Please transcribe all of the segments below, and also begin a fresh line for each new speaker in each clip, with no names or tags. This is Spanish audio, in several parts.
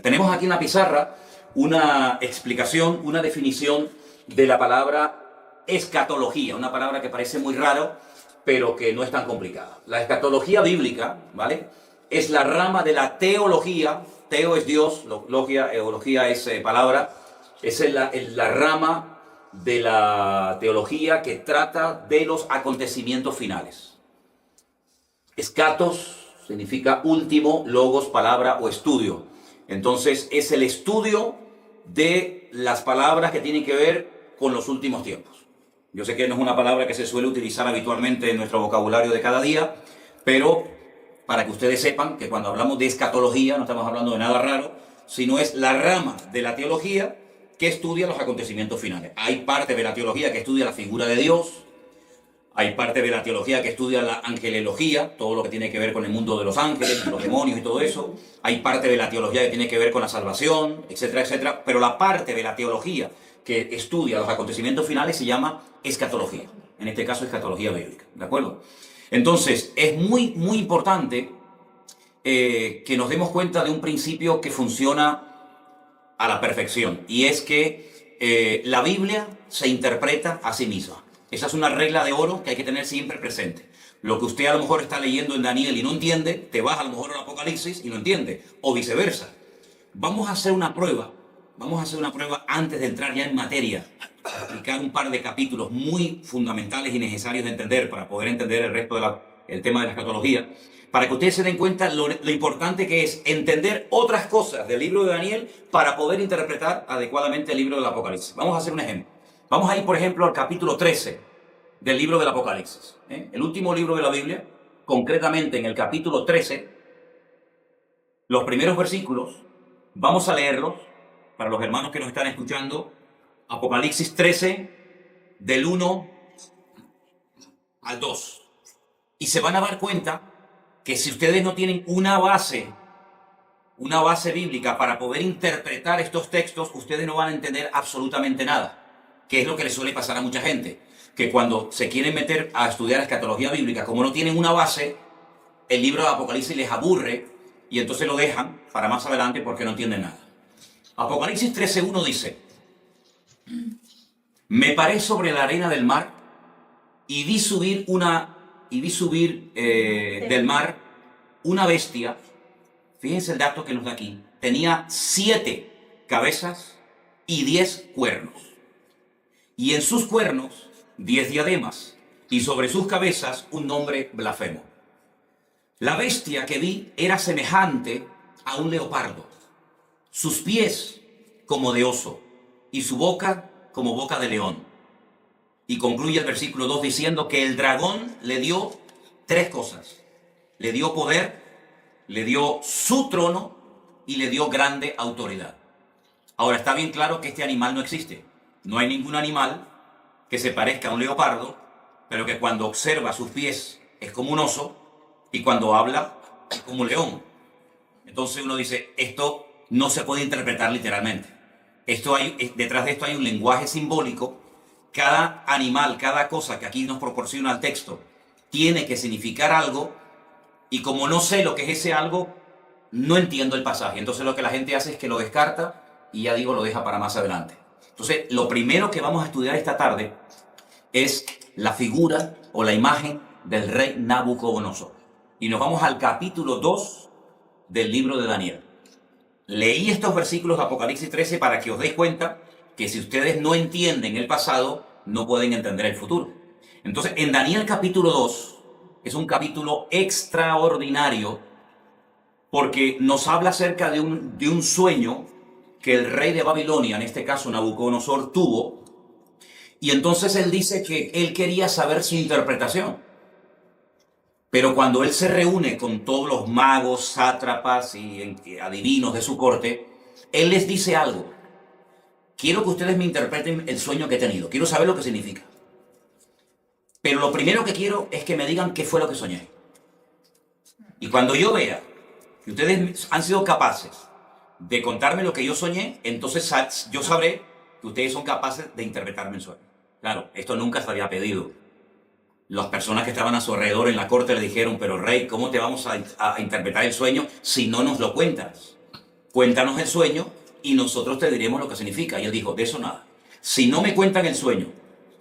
Tenemos aquí en la pizarra una explicación, una definición de la palabra escatología, una palabra que parece muy raro, pero que no es tan complicada. La escatología bíblica, ¿vale?, es la rama de la teología. Teo es Dios, eología es palabra. Es la rama de la teología que trata de los acontecimientos finales. Escatos significa último, logos, palabra o estudio. Entonces es el estudio de las palabras que tienen que ver con los últimos tiempos. Yo sé que no es una palabra que se suele utilizar habitualmente en nuestro vocabulario de cada día, pero para que ustedes sepan que cuando hablamos de escatología no estamos hablando de nada raro, sino es la rama de la teología que estudia los acontecimientos finales. Hay parte de la teología que estudia la figura de Dios, hay parte de la teología que estudia la angelología, todo lo que tiene que ver con el mundo de los ángeles, los demonios y todo eso. Hay parte de la teología que tiene que ver con la salvación, etcétera, etcétera. Pero la parte de la teología que estudia los acontecimientos finales se llama escatología. En este caso, escatología bíblica. ¿De acuerdo? Entonces, es muy, muy importante que nos demos cuenta de un principio que funciona a la perfección. Y es que la Biblia se interpreta a sí misma. Esa es una regla de oro que hay que tener siempre presente. Lo que usted a lo mejor está leyendo en Daniel y no entiende, te vas a lo mejor al Apocalipsis y lo entiende, o viceversa. Vamos a hacer una prueba antes de entrar ya en materia, aplicar un par de capítulos muy fundamentales y necesarios de entender para poder entender el resto del tema de la escatología, para que ustedes se den cuenta lo importante que es entender otras cosas del libro de Daniel para poder interpretar adecuadamente el libro del Apocalipsis. Vamos a hacer un ejemplo. Vamos a ir, por ejemplo, al capítulo 13 del libro del Apocalipsis. El último libro de la Biblia, concretamente en el capítulo 13, los primeros versículos, vamos a leerlos para los hermanos que nos están escuchando. Apocalipsis 13, del 1 al 2. Y se van a dar cuenta que si ustedes no tienen una base bíblica para poder interpretar estos textos, ustedes no van a entender absolutamente nada. Que es lo que le suele pasar a mucha gente, que cuando se quieren meter a estudiar escatología bíblica, como no tienen una base, el libro de Apocalipsis les aburre y entonces lo dejan para más adelante porque no entienden nada. Apocalipsis 13:1 dice: me paré sobre la arena del mar y vi subir del mar una bestia. Fíjense el dato que nos da aquí. Tenía 7 cabezas y 10 cuernos. Y en sus cuernos 10 diademas, y sobre sus cabezas un nombre blasfemo. La bestia que vi era semejante a un leopardo, sus pies como de oso, y su boca como boca de león. Y concluye el versículo 2 diciendo que el dragón le dio 3 cosas. Le dio poder, le dio su trono y le dio grande autoridad. Ahora, está bien claro que este animal no existe. No hay ningún animal que se parezca a un leopardo, pero que cuando observa sus pies es como un oso y cuando habla es como un león. Entonces uno dice, esto no se puede interpretar literalmente. Detrás de esto hay un lenguaje simbólico. Cada animal, cada cosa que aquí nos proporciona el texto tiene que significar algo, y como no sé lo que es ese algo, no entiendo el pasaje. Entonces lo que la gente hace es que lo descarta y lo deja para más adelante. Entonces, lo primero que vamos a estudiar esta tarde es la figura o la imagen del rey Nabucodonosor. Y nos vamos al capítulo 2 del libro de Daniel. Leí estos versículos de Apocalipsis 13 para que os deis cuenta que si ustedes no entienden el pasado, no pueden entender el futuro. Entonces, en Daniel capítulo 2 es un capítulo extraordinario porque nos habla acerca de un sueño que el rey de Babilonia, en este caso Nabucodonosor, tuvo, y entonces él dice que él quería saber su interpretación. Pero cuando él se reúne con todos los magos, sátrapas y adivinos de su corte, él les dice algo. Quiero que ustedes me interpreten el sueño que he tenido, quiero saber lo que significa. Pero lo primero que quiero es que me digan qué fue lo que soñé. Y cuando yo vea que ustedes han sido capaces de contarme lo que yo soñé, entonces yo sabré que ustedes son capaces de interpretarme el sueño. Claro, esto nunca se había pedido. Las personas que estaban a su alrededor en la corte le dijeron, pero rey, ¿cómo te vamos a interpretar el sueño si no nos lo cuentas? cuéntanos el sueño y nosotros te diremos lo que significa. Y él dijo, de eso nada. Si no me cuentan el sueño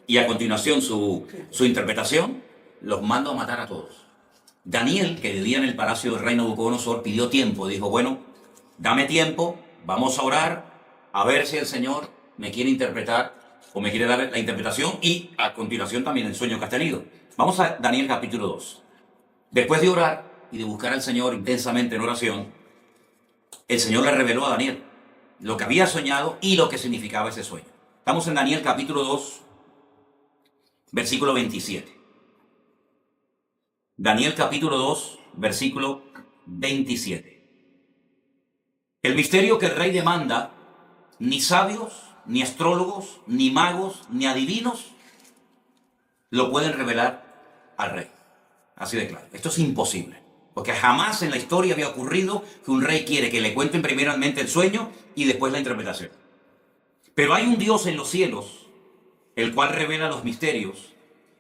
y a continuación su interpretación, los mando a matar a todos. Daniel, que vivía en el palacio del rey Nabucodonosor, pidió tiempo. Dijo, bueno, dame tiempo, vamos a orar, a ver si el Señor me quiere interpretar o me quiere dar la interpretación y a continuación también el sueño que has tenido. Vamos a Daniel capítulo 2. Después de orar y de buscar al Señor intensamente en oración, el Señor le reveló a Daniel lo que había soñado y lo que significaba ese sueño. Estamos en Daniel capítulo 2, versículo 27. Daniel capítulo 2, versículo 27. El misterio que el rey demanda, ni sabios, ni astrólogos, ni magos, ni adivinos lo pueden revelar al rey. Así de claro. Esto es imposible. Porque jamás en la historia había ocurrido que un rey quiere que le cuenten primeramente el sueño y después la interpretación. Pero hay un Dios en los cielos, el cual revela los misterios,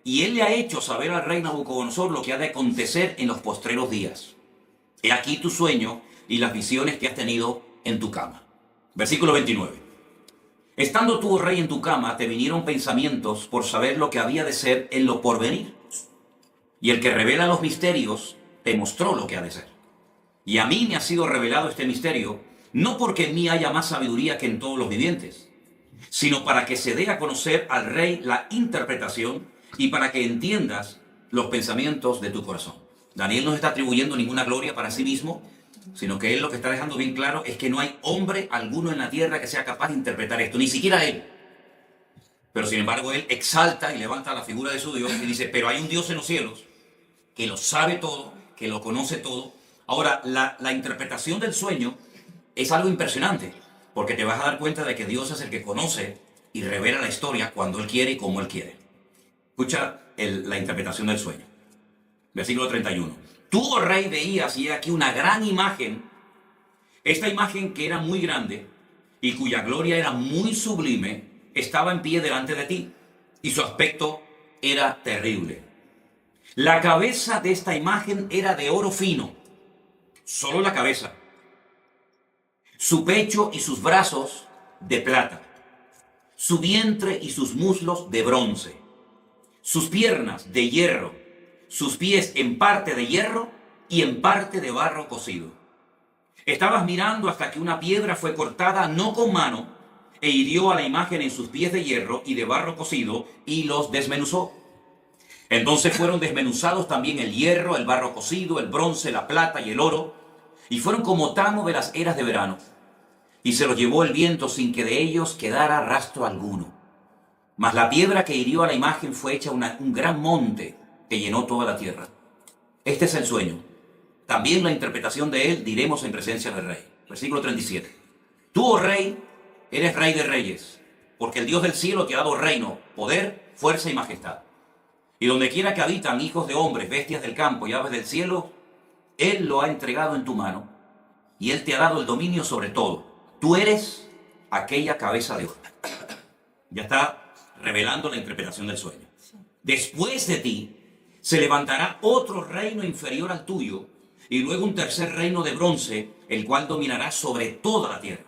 y él le ha hecho saber al rey Nabucodonosor lo que ha de acontecer en los postreros días. He aquí tu sueño y las visiones que has tenido en tu cama. Versículo 29. Estando tú, oh rey, en tu cama, te vinieron pensamientos por saber lo que había de ser en lo porvenir. Y el que revela los misterios te mostró lo que ha de ser. Y a mí me ha sido revelado este misterio, no porque en mí haya más sabiduría que en todos los vivientes, sino para que se dé a conocer al rey la interpretación y para que entiendas los pensamientos de tu corazón. Daniel no está atribuyendo ninguna gloria para sí mismo, sino que él lo que está dejando bien claro es que no hay hombre alguno en la tierra que sea capaz de interpretar esto, ni siquiera él. Pero sin embargo él exalta y levanta la figura de su Dios y dice, pero hay un Dios en los cielos que lo sabe todo, que lo conoce todo. Ahora, la interpretación del sueño es algo impresionante, porque te vas a dar cuenta de que Dios es el que conoce y revela la historia cuando Él quiere y como Él quiere. Escucha la interpretación del sueño. Versículo 31. Tú, oh rey, veías, y he aquí una gran imagen, esta imagen que era muy grande y cuya gloria era muy sublime, estaba en pie delante de ti, y su aspecto era terrible. La cabeza de esta imagen era de oro fino, solo la cabeza. Su pecho y sus brazos de plata, su vientre y sus muslos de bronce, sus piernas de hierro, sus pies en parte de hierro y en parte de barro cocido. Estabas mirando hasta que una piedra fue cortada no con mano e hirió a la imagen en sus pies de hierro y de barro cocido y los desmenuzó. Entonces fueron desmenuzados también el hierro, el barro cocido, el bronce, la plata y el oro, y fueron como tamo de las eras de verano. Y se los llevó el viento sin que de ellos quedara rastro alguno. Mas la piedra que hirió a la imagen fue hecha un gran monte que llenó toda la tierra. Este es el sueño. También la interpretación de él diremos en presencia del rey. Versículo 37. Tú, oh rey, eres rey de reyes, porque el Dios del cielo te ha dado reino, poder, fuerza y majestad. Y donde quiera que habitan hijos de hombres, bestias del campo y aves del cielo, Él lo ha entregado en tu mano, y Él te ha dado el dominio sobre todo. Tú eres aquella cabeza de oro. Ya está revelando la interpretación del sueño. Después de ti, se levantará otro reino inferior al tuyo, y luego un tercer reino de bronce, el cual dominará sobre toda la tierra.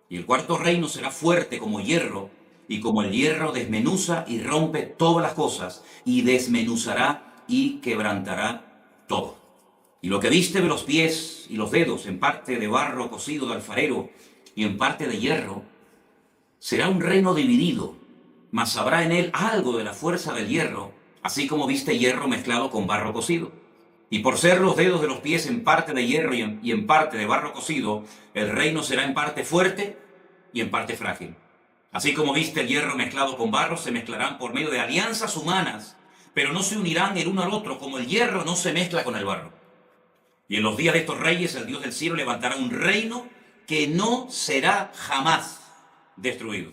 Y el cuarto reino será fuerte como hierro, y como el hierro desmenuza y rompe todas las cosas, y desmenuzará y quebrantará todo. Y lo que viste de los pies y los dedos, en parte de barro cocido de alfarero y en parte de hierro, será un reino dividido, mas habrá en él algo de la fuerza del hierro, así como viste hierro mezclado con barro cocido. Y por ser los dedos de los pies en parte de hierro y en parte de barro cocido, el reino será en parte fuerte y en parte frágil. Así como viste el hierro mezclado con barro, se mezclarán por medio de alianzas humanas, pero no se unirán el uno al otro, como el hierro no se mezcla con el barro. Y en los días de estos reyes, el Dios del cielo levantará un reino que no será jamás destruido,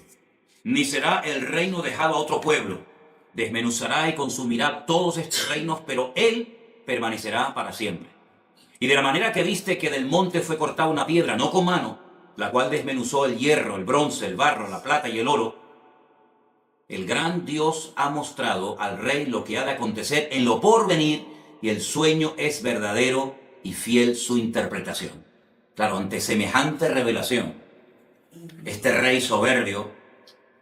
ni será el reino dejado a otro pueblo. Desmenuzará y consumirá todos estos reinos, pero Él permanecerá para siempre. Y de la manera que viste que del monte fue cortada una piedra, no con mano, la cual desmenuzó el hierro, el bronce, el barro, la plata y el oro, el gran Dios ha mostrado al rey lo que ha de acontecer en lo porvenir, y el sueño es verdadero y fiel su interpretación. Claro, ante semejante revelación, este rey soberbio,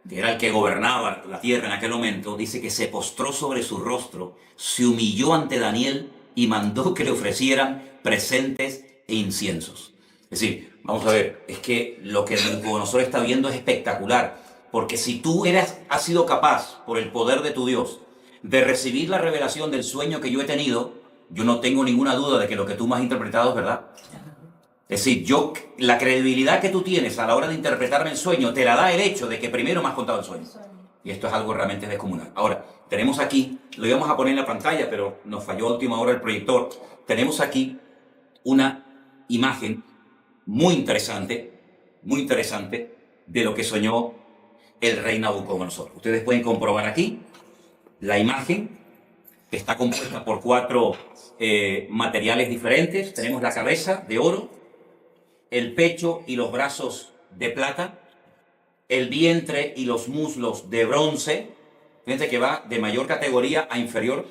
que era el que gobernaba la tierra en aquel momento, dice que se postró sobre su rostro, se humilló ante Daniel y mandó que le ofrecieran presentes e inciensos. Es decir, vamos a ver, es que lo que Nabucodonosor está viendo es espectacular, porque si tú has sido capaz, por el poder de tu Dios, de recibir la revelación del sueño que yo he tenido, yo no tengo ninguna duda de que lo que tú me has interpretado es verdad. Es decir, la credibilidad que tú tienes a la hora de interpretarme el sueño te la da el hecho de que primero me has contado el sueño. Y esto es algo realmente descomunal. Ahora, tenemos aquí, lo íbamos a poner en la pantalla, pero nos falló a última hora el proyector. Tenemos aquí una imagen muy interesante de lo que soñó el rey Nabucodonosor. Ustedes pueden comprobar aquí la imagen, que está compuesta por 4 materiales diferentes. Tenemos la cabeza de oro, el pecho y los brazos de plata, el vientre y los muslos de bronce, fíjense que va de mayor categoría a inferior,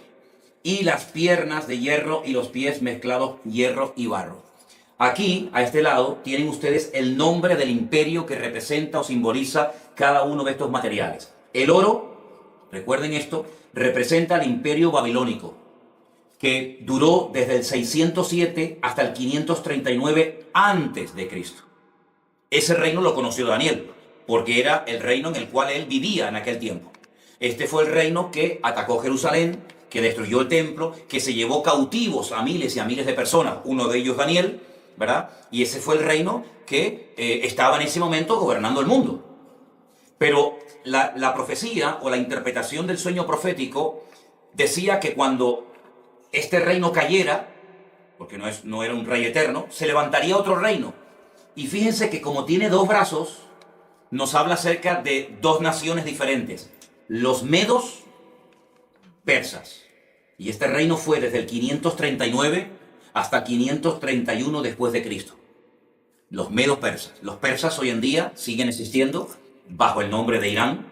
y las piernas de hierro y los pies mezclados hierro y barro. Aquí, a este lado, tienen ustedes el nombre del imperio que representa o simboliza cada uno de estos materiales. El oro, recuerden esto, representa al imperio babilónico, que duró desde el 607 hasta el 539 antes de Cristo. Ese reino lo conoció Daniel, porque era el reino en el cual él vivía en aquel tiempo. Este fue el reino que atacó Jerusalén, que destruyó el templo, que se llevó cautivos a miles y a miles de personas, uno de ellos Daniel, ¿verdad? Y ese fue el reino que estaba en ese momento gobernando el mundo. Pero la profecía o la interpretación del sueño profético decía que cuando este reino cayera, porque no era un rey eterno, se levantaría otro reino. Y fíjense que como tiene 2 brazos, nos habla acerca de 2 naciones diferentes. Los medos persas. Y este reino fue desde el 539 hasta 531 después de Cristo. Los medos persas. Los persas hoy en día siguen existiendo bajo el nombre de Irán.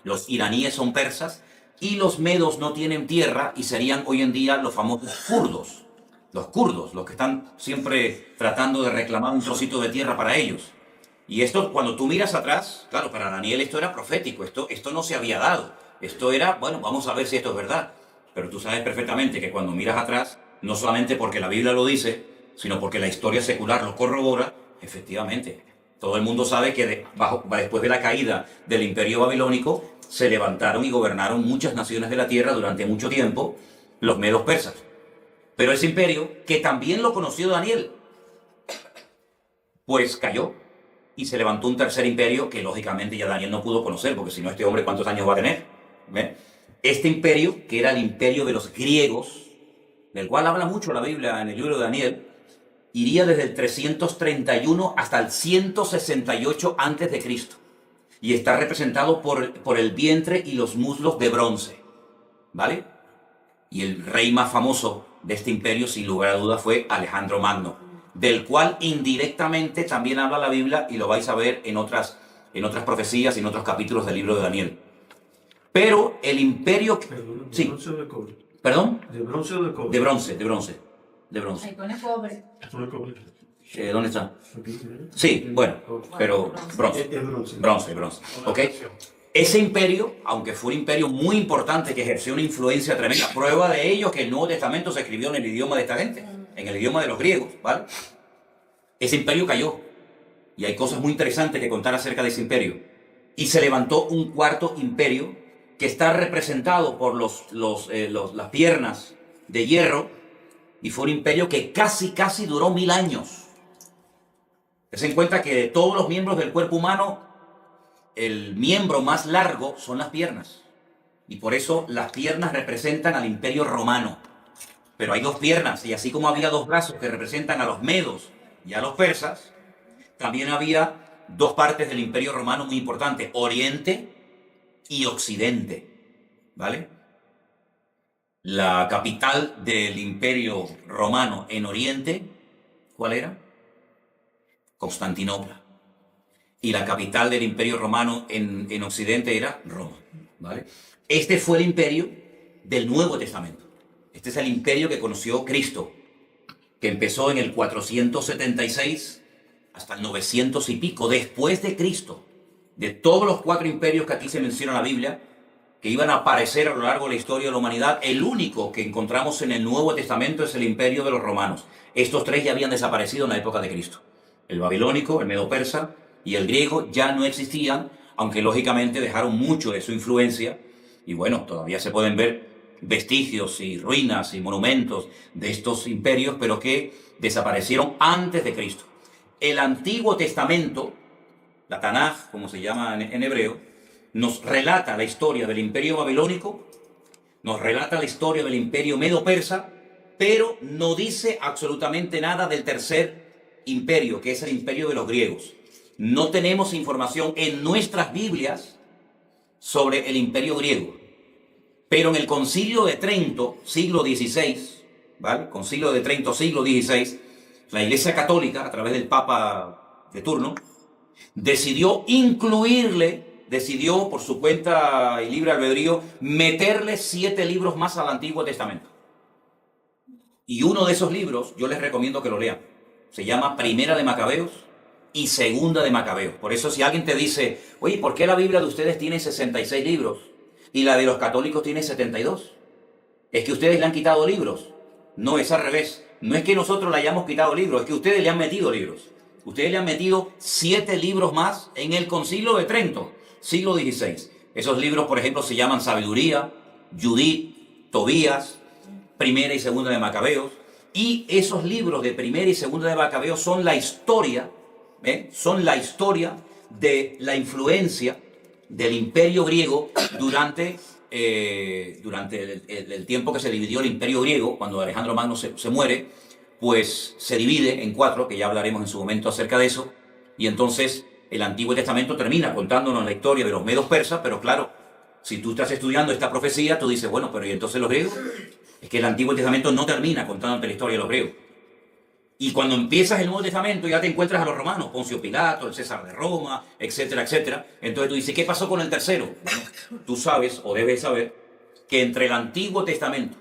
Los iraníes son persas. Y los medos no tienen tierra y serían hoy en día los famosos kurdos. Los kurdos, los que están siempre tratando de reclamar un trocito de tierra para ellos. Y esto, cuando tú miras atrás, claro, para Daniel esto era profético, esto no se había dado. Esto era, bueno, vamos a ver si esto es verdad. Pero tú sabes perfectamente que cuando miras atrás, no solamente porque la Biblia lo dice, sino porque la historia secular lo corrobora, efectivamente. Todo el mundo sabe que después de la caída del imperio babilónico, se levantaron y gobernaron muchas naciones de la tierra durante mucho tiempo, los medos persas. Pero ese imperio, que también lo conoció Daniel, pues cayó y se levantó un tercer imperio que lógicamente ya Daniel no pudo conocer, porque si no, este hombre ¿cuántos años va a tener? ¿Ven? Este imperio, que era el imperio de los griegos, del cual habla mucho la Biblia en el libro de Daniel, iría desde el 331 hasta el 168 antes de Cristo. Y está representado por el vientre y los muslos de bronce, ¿vale? Y el rey más famoso de este imperio, sin lugar a dudas, fue Alejandro Magno, del cual indirectamente también habla la Biblia, y lo vais a ver en otras profecías y en otros capítulos del libro de Daniel. Pero el imperio...
Perdón, ¿de
sí.
bronce o de cobre?
¿Perdón?
¿De bronce o de cobre?
De bronce.
Ahí pone cobre.
Esto no es cobre.
¿Dónde está?
Aquí, ¿eh?
Sí, bueno, pero bronce.
Es bronce.
Bronce. ¿Ok? Ese imperio, aunque fue un imperio muy importante que ejerció una influencia tremenda, prueba de ello que el Nuevo Testamento se escribió en el idioma de esta gente, en el idioma de los griegos, ¿vale? Ese imperio cayó. Y hay cosas muy interesantes que contar acerca de ese imperio. Y se levantó un cuarto imperio que está representado por las piernas de hierro, y fue un imperio que casi duró 1000 años. Ten en cuenta que de todos los miembros del cuerpo humano, el miembro más largo son las piernas. Y por eso las piernas representan al imperio romano. Pero hay 2 piernas, y así como había 2 brazos que representan a los medos y a los persas, también había 2 partes del imperio romano muy importantes, Oriente y Occidente, ¿vale? La capital del imperio romano en Oriente, ¿cuál era? Constantinopla. Y la capital del imperio romano en Occidente era Roma, ¿vale? Este fue el imperio del Nuevo Testamento. Este es el imperio que conoció Cristo, que empezó en el 476 hasta el 900 y pico, después de Cristo. De todos los 4 imperios que aquí se menciona en la Biblia, que iban a aparecer a lo largo de la historia de la humanidad, el único que encontramos en el Nuevo Testamento es el imperio de los romanos. Estos 3 ya habían desaparecido en la época de Cristo. El babilónico, el medo-persa y el griego ya no existían, aunque lógicamente dejaron mucho de su influencia. Y bueno, todavía se pueden ver vestigios y ruinas y monumentos de estos imperios, pero que desaparecieron antes de Cristo. El Antiguo Testamento, la Tanaj, como se llama en hebreo, nos relata la historia del imperio babilónico, nos relata la historia del imperio medo-persa, pero no dice absolutamente nada del tercer imperio, que es el imperio de los griegos. No tenemos información en nuestras Biblias sobre el imperio griego. Pero en el Concilio de Trento, siglo XVI, ¿vale? Concilio de Trento, siglo XVI, la Iglesia Católica, a través del Papa de turno, decidió por su cuenta y libre albedrío, meterle 7 libros más al Antiguo Testamento. Y uno de esos libros, yo les recomiendo que lo lean. Se llama Primera de Macabeos y Segunda de Macabeos. Por eso si alguien te dice, oye, ¿por qué la Biblia de ustedes tiene 66 libros y la de los católicos tiene 72? Es que ustedes le han quitado libros. No, es al revés. No es que nosotros le hayamos quitado libros, es que ustedes le han metido libros. Ustedes le han metido 7 libros más en el Concilio de Trento, siglo XVI. Esos libros, por ejemplo, se llaman Sabiduría, Judith, Tobías, Primera y Segunda de Macabeos. Y esos libros de Primera y Segunda de Macabeos son la historia, son la historia de la influencia del imperio griego durante el tiempo que se dividió el imperio griego. Cuando Alejandro Magno se muere, pues se divide en 4, que ya hablaremos en su momento acerca de eso, y entonces el Antiguo Testamento termina contándonos la historia de los medos persas, pero claro, si tú estás estudiando esta profecía, tú dices, bueno, pero ¿y entonces los griegos? Es que el Antiguo Testamento no termina contándote la historia de los griegos. Y cuando empiezas el Nuevo Testamento ya te encuentras a los romanos, Poncio Pilato, el César de Roma, etcétera, etcétera. Entonces tú dices, ¿qué pasó con el tercero? Bueno, tú sabes, o debes saber, que entre el Antiguo Testamento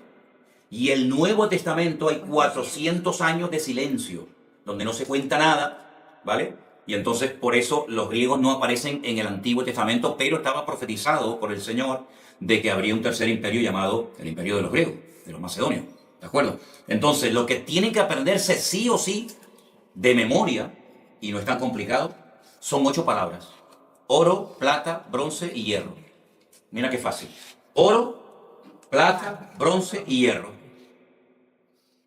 y el Nuevo Testamento hay 400 años de silencio, donde no se cuenta nada, ¿vale? Y entonces por eso los griegos no aparecen en el Antiguo Testamento, pero estaba profetizado por el Señor de que habría un tercer imperio llamado el imperio de los griegos, de los macedonios. ¿De acuerdo? Entonces, lo que tienen que aprenderse sí o sí de memoria, y no es tan complicado, son 8 palabras. Oro, plata, bronce y hierro. Mira qué fácil. Oro, plata, bronce y hierro.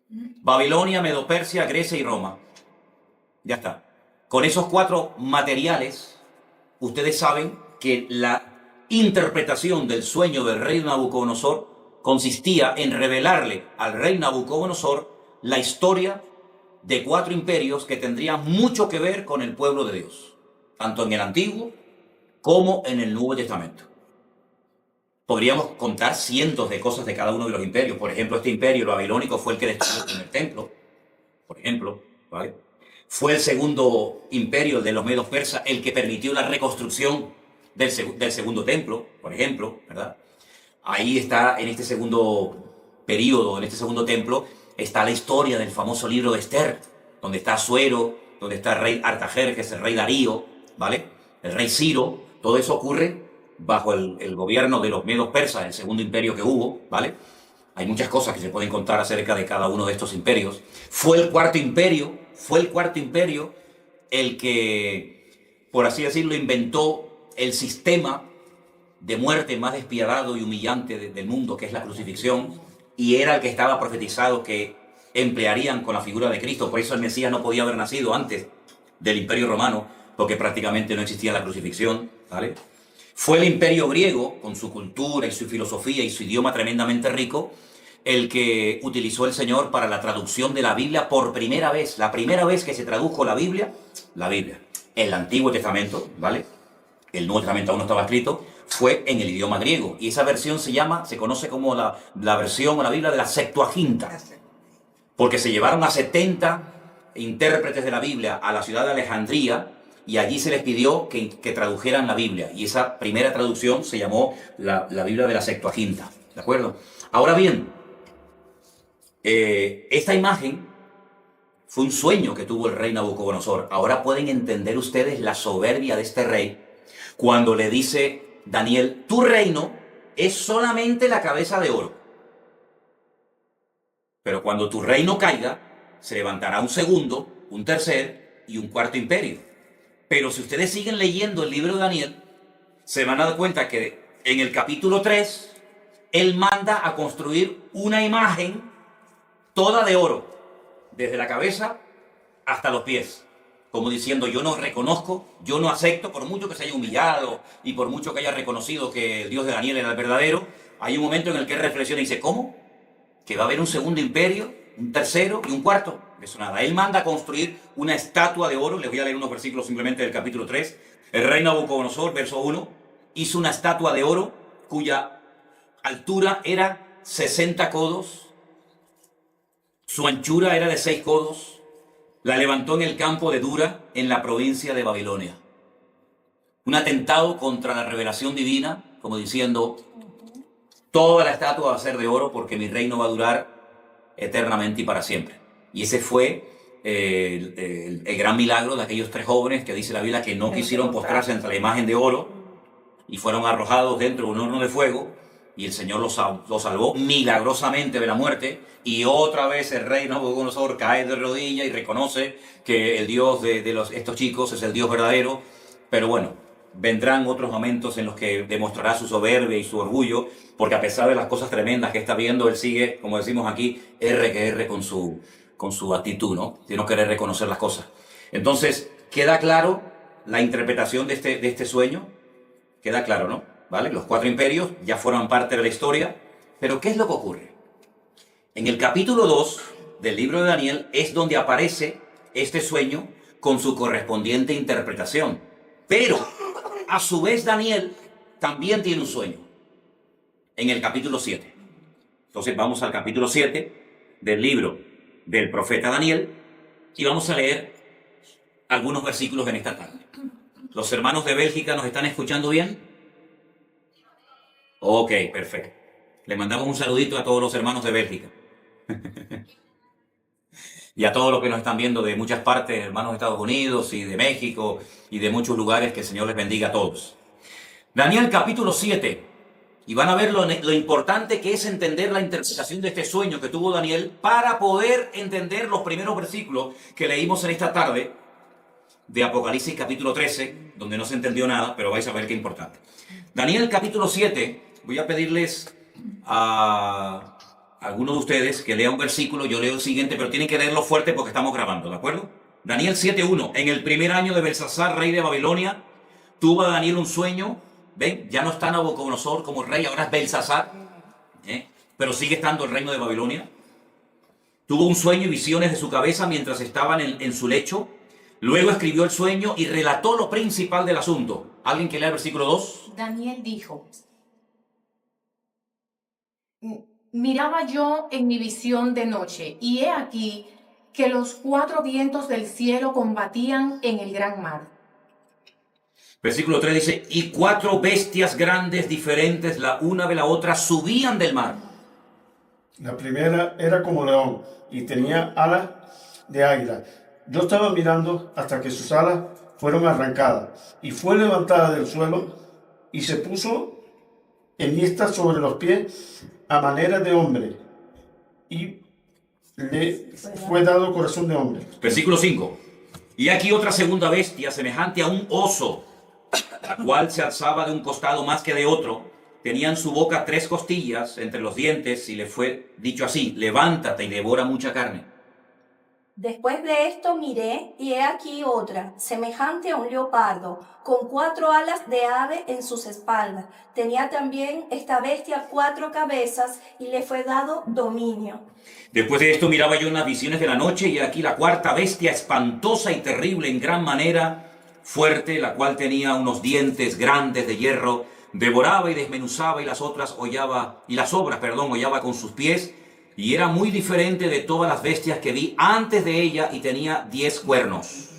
Babilonia, Medo-Persia, Grecia y Roma. Ya está. Con esos 4 materiales, ustedes saben que la interpretación del sueño del rey Nabucodonosor consistía en revelarle al rey Nabucodonosor la historia de 4 imperios que tendrían mucho que ver con el pueblo de Dios, tanto en el Antiguo como en el Nuevo Testamento. Podríamos contar cientos de cosas de cada uno de los imperios. Por ejemplo, este imperio, el babilónico, fue el que destruyó el primer templo, por ejemplo, ¿vale? Fue el segundo imperio, el de los medos persas, el que permitió la reconstrucción del segundo templo, por ejemplo, ¿verdad? Ahí está, en este segundo periodo, en este segundo templo, está la historia del famoso libro de Esther, donde está Asuero, donde está el rey Artajerjes, el rey Darío, ¿vale? El rey Ciro. Todo eso ocurre bajo el gobierno de los medos persas, el segundo imperio que hubo, ¿vale? Hay muchas cosas que se pueden contar acerca de cada uno de estos imperios. Fue el cuarto imperio el que, por así decirlo, inventó el sistema de muerte más despiadado y humillante del mundo, que es la crucifixión, y era el que estaba profetizado que emplearían con la figura de Cristo. Por eso el Mesías no podía haber nacido antes del Imperio Romano, porque prácticamente no existía la crucifixión, ¿vale? Fue el Imperio griego, con su cultura y su filosofía y su idioma tremendamente rico, el que utilizó el Señor para la traducción de la Biblia por primera vez. La primera vez que se tradujo la Biblia, el Antiguo Testamento, ¿vale? El Nuevo Testamento aún no estaba escrito, fue en el idioma griego. Y esa versión se conoce como la versión o la Biblia de la Septuaginta. Porque se llevaron a 70 intérpretes de la Biblia a la ciudad de Alejandría y allí se les pidió que tradujeran la Biblia. Y esa primera traducción se llamó la Biblia de la Septuaginta. ¿De acuerdo? Ahora bien, esta imagen Fue un sueño que tuvo el rey Nabucodonosor. Ahora pueden entender ustedes la soberbia de este rey cuando le dice Daniel, tu reino es solamente la cabeza de oro. Pero cuando tu reino caiga, se levantará un segundo, un tercer y un cuarto imperio. Pero si ustedes siguen leyendo el libro de Daniel, se van a dar cuenta que en el capítulo 3, él manda a construir una imagen toda de oro, desde la cabeza hasta los pies, como diciendo, yo no reconozco, yo no acepto, por mucho que se haya humillado y por mucho que haya reconocido que el Dios de Daniel era el verdadero, hay un momento en el que él reflexiona y dice, ¿cómo? ¿Que va a haber un segundo imperio, un tercero y un cuarto? Eso nada, él manda a construir una estatua de oro, les voy a leer unos versículos simplemente del capítulo 3, el rey Nabucodonosor, verso 1, hizo una estatua de oro cuya altura era 60 codos, su anchura era de 6 codos, la levantó en el campo de Dura, en la provincia de Babilonia. Un atentado contra la revelación divina, como diciendo, toda la estatua va a ser de oro porque mi reino va a durar eternamente y para siempre. Y ese fue el gran milagro de aquellos 3 jóvenes que dice la Biblia que no quisieron postrarse ante la imagen de oro y fueron arrojados dentro de un horno de fuego y el Señor los salvó milagrosamente de la muerte. Y otra vez el rey Nabucodonosor cae de rodillas y reconoce que el Dios de estos chicos es el Dios verdadero. Pero bueno, vendrán otros momentos en los que demostrará su soberbia y su orgullo, porque a pesar de las cosas tremendas que está viendo, él sigue, como decimos aquí, R que R con su actitud, ¿no? De no querer reconocer las cosas. Entonces, queda claro la interpretación de este sueño. Queda claro, ¿no? ¿Vale? Los 4 imperios ya forman parte de la historia. Pero ¿qué es lo que ocurre? En el capítulo 2 del libro de Daniel es donde aparece este sueño con su correspondiente interpretación. Pero, a su vez, Daniel también tiene un sueño. En el capítulo 7. Entonces vamos al capítulo 7 del libro del profeta Daniel y vamos a leer algunos versículos en esta tarde. ¿Los hermanos de Bélgica nos están escuchando bien? Ok, perfecto. Le mandamos un saludito a todos los hermanos de Bélgica. Y a todos los que nos están viendo de muchas partes, hermanos de Estados Unidos y de México y de muchos lugares, que el Señor les bendiga a todos. Daniel capítulo 7. Y van a ver lo importante que es entender la interpretación de este sueño que tuvo Daniel para poder entender los primeros versículos que leímos en esta tarde de Apocalipsis capítulo 13, donde no se entendió nada, pero vais a ver qué importante. Daniel capítulo 7, voy a pedirles a algunos de ustedes que lean un versículo, yo leo el siguiente, pero tienen que leerlo fuerte porque estamos grabando, ¿de acuerdo? Daniel 7:1, en el primer año de Belsasar, rey de Babilonia, tuvo Daniel un sueño. ¿Ven? Ya no está Nabucodonosor como rey, ahora es Belsasar, pero sigue estando el reino de Babilonia. Tuvo un sueño y visiones de su cabeza mientras estaban en su lecho. Luego escribió el sueño y relató lo principal del asunto. ¿Alguien que lea el versículo 2?
Daniel dijo, miraba yo en mi visión de noche, y he aquí que los 4 vientos del cielo combatían en el gran mar.
Versículo 3 dice, y 4 bestias grandes diferentes, la una de la otra, subían del mar.
La primera era como león y tenía alas de águila. Yo estaba mirando hasta que sus alas fueron arrancadas y fue levantada del suelo y se puso enhiesta sobre los pies a manera de hombre y le fue dado corazón de hombre.
Versículo 5. Y aquí otra segunda bestia semejante a un oso, la cual se alzaba de un costado más que de otro. Tenía en su boca 3 costillas entre los dientes y le fue dicho así, levántate y devora mucha carne.
Después de esto miré, y he aquí otra, semejante a un leopardo, con 4 alas de ave en sus espaldas. Tenía también esta bestia 4 cabezas, y le fue dado dominio.
Después de esto miraba yo en las visiones de la noche, y aquí la 4ª bestia, espantosa y terrible en gran manera, fuerte, la cual tenía unos dientes grandes de hierro, devoraba y desmenuzaba, y las obras hollaba con sus pies, y era muy diferente de todas las bestias que vi antes de ella, y tenía 10 cuernos.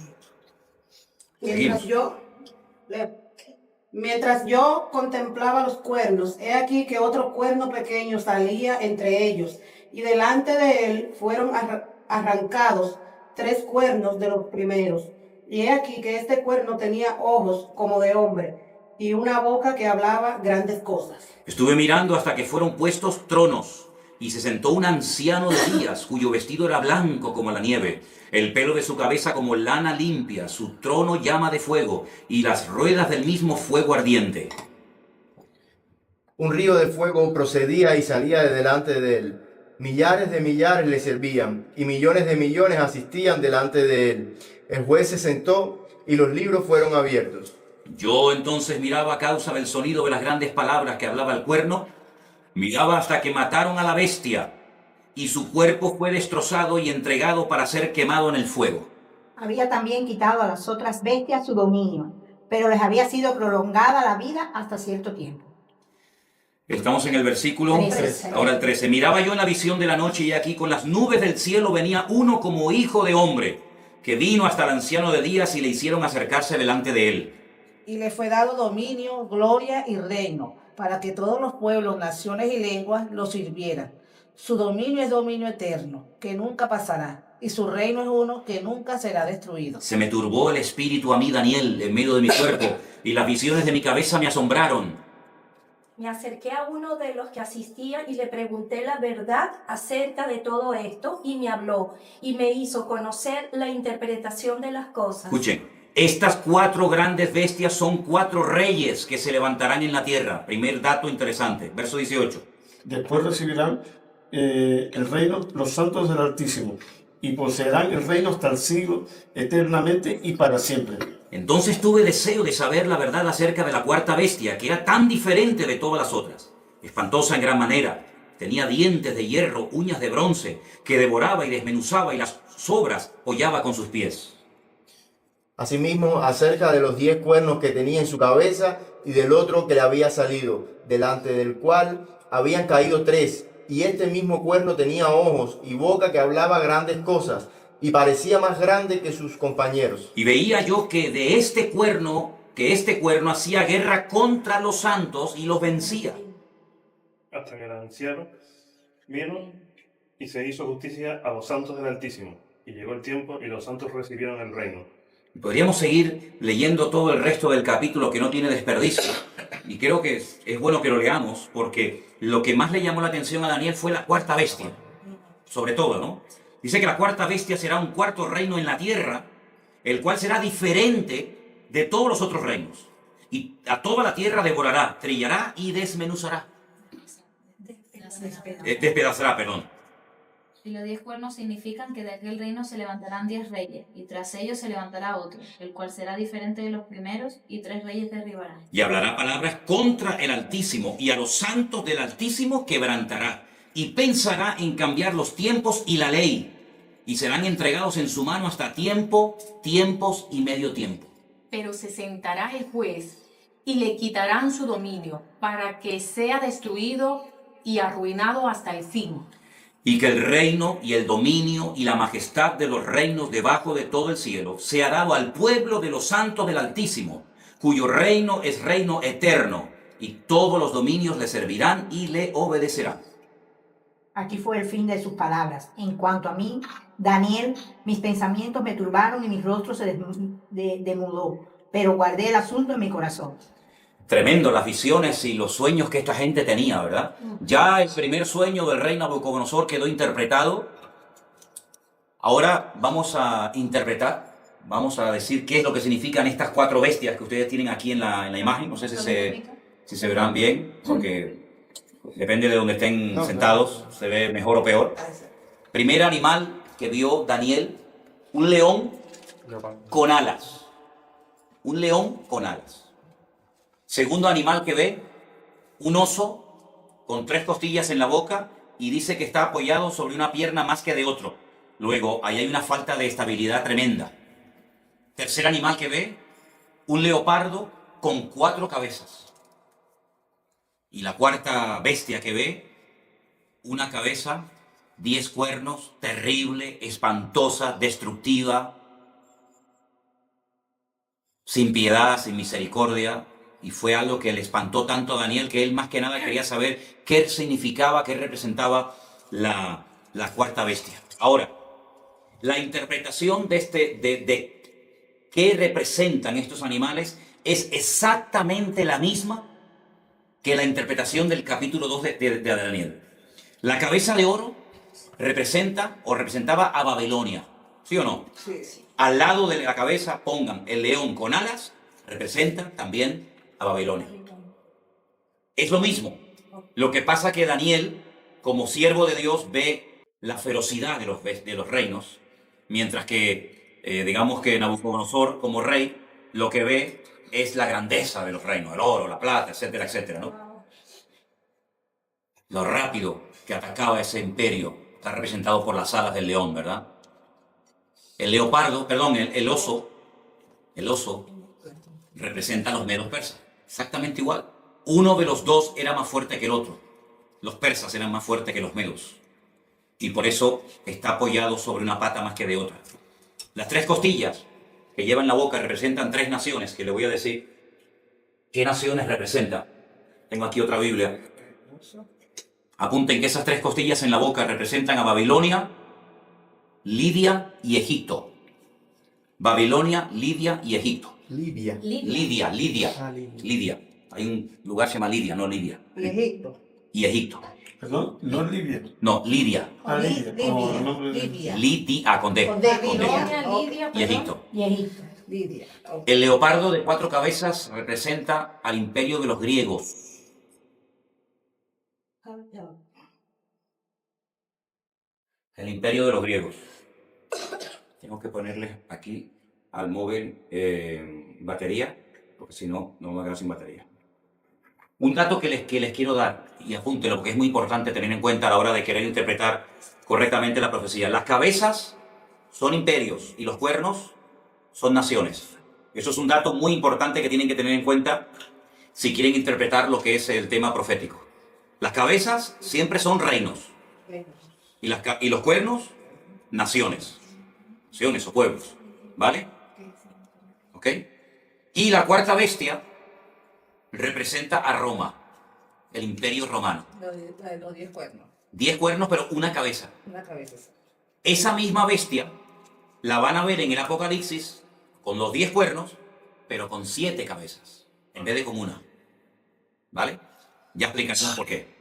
Mientras yo contemplaba los cuernos, he aquí que otro cuerno pequeño salía entre ellos, y delante de él fueron arrancados 3 cuernos de los primeros. Y he aquí que este cuerno tenía ojos como de hombre y una boca que hablaba grandes cosas.
Estuve mirando hasta que fueron puestos tronos, y se sentó un anciano de días, cuyo vestido era blanco como la nieve, el pelo de su cabeza como lana limpia, su trono llama de fuego, y las ruedas del mismo fuego ardiente.
Un río de fuego procedía y salía de delante de él. Millares de millares le servían, y millones de millones asistían delante de él. El juez se sentó, y los libros fueron abiertos.
Yo entonces miraba a causa del sonido de las grandes palabras que hablaba el cuerno, miraba hasta que mataron a la bestia, y su cuerpo fue destrozado y entregado para ser quemado en el fuego.
Había también quitado a las otras bestias su dominio, pero les había sido prolongada la vida hasta cierto tiempo.
Estamos en el versículo
13.
Ahora el 13. Miraba yo en la visión de la noche, y aquí con las nubes del cielo venía uno como hijo de hombre, que vino hasta el anciano de días y le hicieron acercarse delante de él.
Y le fue dado dominio, gloria y reino, para que todos los pueblos, naciones y lenguas lo sirvieran. Su dominio es dominio eterno, que nunca pasará, y su reino es uno que nunca será destruido.
Se me turbó el espíritu a mí, Daniel, en medio de mi cuerpo, y las visiones de mi cabeza me asombraron.
Me acerqué a uno de los que asistían y le pregunté la verdad acerca de todo esto, y me habló y me hizo conocer la interpretación de las cosas.
Escuchen, estas 4 grandes bestias son 4 reyes que se levantarán en la tierra. Primer dato interesante, verso 18.
Después recibirán el reino los santos del Altísimo, y poseerán el reino hasta el siglo, eternamente y para siempre.
Entonces tuve deseo de saber la verdad acerca de la cuarta bestia, que era tan diferente de todas las otras, espantosa en gran manera. Tenía dientes de hierro, uñas de bronce, que devoraba y desmenuzaba, y las sobras hollaba con sus pies.
Asimismo, acerca de los 10 cuernos que tenía en su cabeza y del otro que le había salido, delante del cual habían caído 3, y este mismo cuerno tenía ojos y boca que hablaba grandes cosas, y parecía más grande que sus compañeros.
Y veía yo que este cuerno hacía guerra contra los santos y los vencía.
Hasta que el anciano vino y se hizo justicia a los santos del Altísimo. Y llegó el tiempo y los santos recibieron el reino.
Podríamos seguir leyendo todo el resto del capítulo, que no tiene desperdicio. Y creo que es bueno que lo leamos, porque lo que más le llamó la atención a Daniel fue la cuarta bestia. Sobre todo, ¿no? Dice que la cuarta bestia será un cuarto reino en la tierra, el cual será diferente de todos los otros reinos. Y a toda la tierra devorará, trillará y desmenuzará. Despedazará, perdón.
Y los 10 cuernos significan que de aquel reino se levantarán 10 reyes, y tras ellos se levantará otro, el cual será diferente de los primeros, y 3 reyes derribarán.
Y hablará palabras contra el Altísimo, y a los santos del Altísimo quebrantará, y pensará en cambiar los tiempos y la ley, y serán entregados en su mano hasta tiempo, tiempos y medio tiempo.
Pero se sentará el juez y le quitarán su dominio para que sea destruido y arruinado hasta el fin.
Y que el reino y el dominio y la majestad de los reinos debajo de todo el cielo sea dado al pueblo de los santos del Altísimo, cuyo reino es reino eterno, y todos los dominios le servirán y le obedecerán.
Aquí fue el fin de sus palabras. En cuanto a mí, Daniel, mis pensamientos me turbaron y mi rostro se demudó, pero guardé el asunto en mi corazón.
Tremendo las visiones y los sueños que esta gente tenía, ¿verdad? Ya el primer sueño del rey Nabucodonosor quedó interpretado. Ahora vamos a interpretar, vamos a decir qué es lo que significan estas 4 bestias que ustedes tienen aquí en la imagen. No sé si se verán bien, porque depende de donde estén sentados, se ve mejor o peor. Primer animal que vio Daniel, un león con alas. Un león con alas. Segundo animal que ve, un oso con 3 costillas en la boca, y dice que está apoyado sobre una pierna más que de otro. Luego, ahí hay una falta de estabilidad tremenda. Tercer animal que ve, un leopardo con 4 cabezas. Y la cuarta bestia que ve, una cabeza, 10 cuernos, terrible, espantosa, destructiva, sin piedad, sin misericordia. Y fue algo que le espantó tanto a Daniel, que él más que nada quería saber qué significaba, qué representaba la cuarta bestia. Ahora, la interpretación de qué representan estos animales es exactamente la misma que la interpretación del capítulo 2 de Daniel. La cabeza de oro representa o representaba a Babilonia, ¿sí o no?
Sí.
Al lado de la cabeza pongan el león con alas, representa también a Babilonia. Es lo mismo. Lo que pasa que Daniel, como siervo de Dios, ve la ferocidad de los reinos, mientras que, digamos que Nabucodonosor, como rey, lo que ve es la grandeza de los reinos, el oro, la plata, etcétera, etcétera, ¿no? Lo rápido que atacaba ese imperio está representado por las alas del león, ¿verdad? El leopardo, perdón, el oso representa a los medos persas, exactamente igual. Uno de los dos era más fuerte que el otro. Los persas eran más fuertes que los medos. Y por eso está apoyado sobre una pata más que de otra. Las 3 costillas que lleva en la boca representan 3 naciones, que le voy a decir qué naciones representa. Tengo aquí otra Biblia. Apunten que esas 3 costillas en la boca representan a Babilonia, Lidia y Egipto. Babilonia, Lidia y Egipto.
Libia.
Lidia.
Ah, Libia.
Lidia. Hay un lugar que se llama Lidia, no Lidia.
Y Egipto.
Y Egipto.
Perdón, no es Libia.
No, Lidia.
Ah, Libia. Oh, el nombre de-
Lidia.
Lidia, con D.
Con D.
Con D.
Babilonia,
Ok.
Lidia,
Y
perdón.
Egipto.
Y Egipto.
Lidia. Ok.
El leopardo de 4 cabezas representa al imperio de los griegos. El imperio de los griegos. Tengo que ponerle aquí al móvil batería, porque si no, no me va a quedar sin batería. Un dato que les quiero dar, y apúntelo, porque es muy importante tener en cuenta a la hora de querer interpretar correctamente la profecía. Las cabezas son imperios y los cuernos son naciones. Eso es un dato muy importante que tienen que tener en cuenta si quieren interpretar lo que es el tema profético. Las cabezas siempre son reinos y los cuernos, naciones. Naciones o pueblos. ¿Vale? ¿Ok? Y la cuarta bestia representa a Roma, el imperio romano.
La de los 10 cuernos.
10 cuernos, pero una cabeza.
Una cabeza.
Esa misma bestia la van a ver en el Apocalipsis con los 10 cuernos, pero con 7 cabezas, en vez de con una. ¿Vale? Ya explicaremos por qué.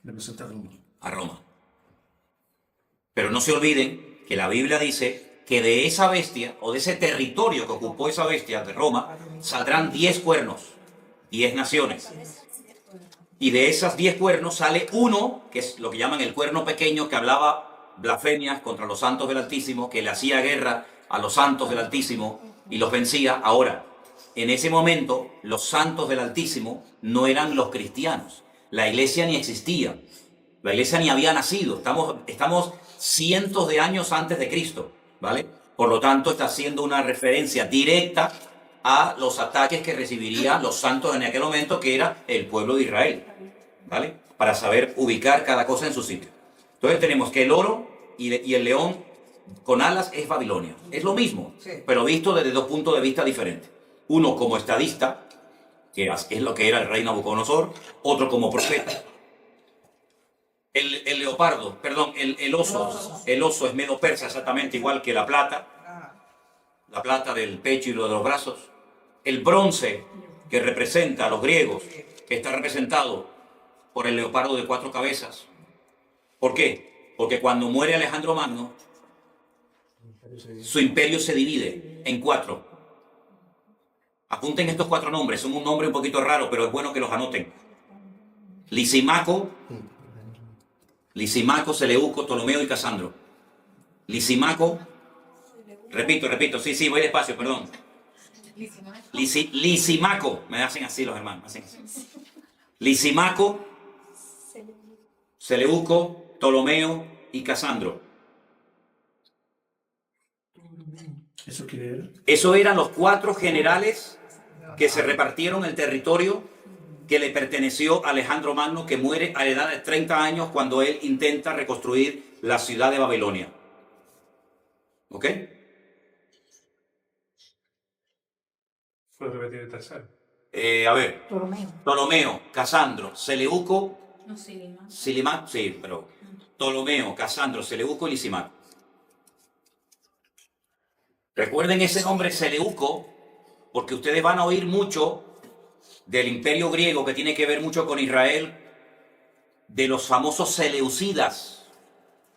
Representa a Roma.
A Roma. Pero no se olviden que la Biblia dice que de esa bestia, o de ese territorio que ocupó esa bestia de Roma, saldrán 10 cuernos, 10 naciones. Y de esas 10 cuernos sale uno, que es lo que llaman el cuerno pequeño, que hablaba blasfemias contra los santos del Altísimo, que le hacía guerra a los santos del Altísimo y los vencía. Ahora, en ese momento, los santos del Altísimo no eran los cristianos. La iglesia ni existía. La iglesia ni había nacido. Estamos cientos de años antes de Cristo, ¿vale? Por lo tanto, está haciendo una referencia directa a los ataques que recibirían los santos en aquel momento, que era el pueblo de Israel, ¿vale? Para saber ubicar cada cosa en su sitio. Entonces tenemos que el oro y el león con alas es Babilonia. Es lo mismo,
Sí.
pero visto desde 2 puntos de vista diferentes. Uno como estadista, que es lo que era el rey Nabucodonosor, otro como profeta. El leopardo, perdón, el oso es medo persa, exactamente igual que la plata del pecho y lo de los brazos. El bronce, que representa a los griegos, que está representado por el leopardo de 4 cabezas. ¿Por qué? Porque cuando muere Alejandro Magno, su imperio se divide en 4. Apunten estos 4 nombres, son un nombre un poquito raro, pero es bueno que los anoten. Lisimaco, Seleuco, Ptolomeo y Casandro. Lisimaco, repito, sí, voy despacio, perdón. Lisimaco, me hacen así los hermanos, me hacen así. Lisimaco, Seleuco, Ptolomeo y Casandro.
¿Eso qué era?
Eso eran los 4 generales que se repartieron el territorio que le perteneció a Alejandro Magno, que muere a la edad de 30 años cuando él intenta reconstruir la ciudad de Babilonia. ¿Ok?
Fue repetido el tercero.
A ver,
Ptolomeo.
Ptolomeo, Casandro, Seleuco,
No, Silima.
Silimaco, sí, pero Ptolomeo, Casandro, Seleuco y Lisimaco. Recuerden ese nombre Seleuco, porque ustedes van a oír mucho del imperio griego que tiene que ver mucho con Israel, de los famosos Seleucidas.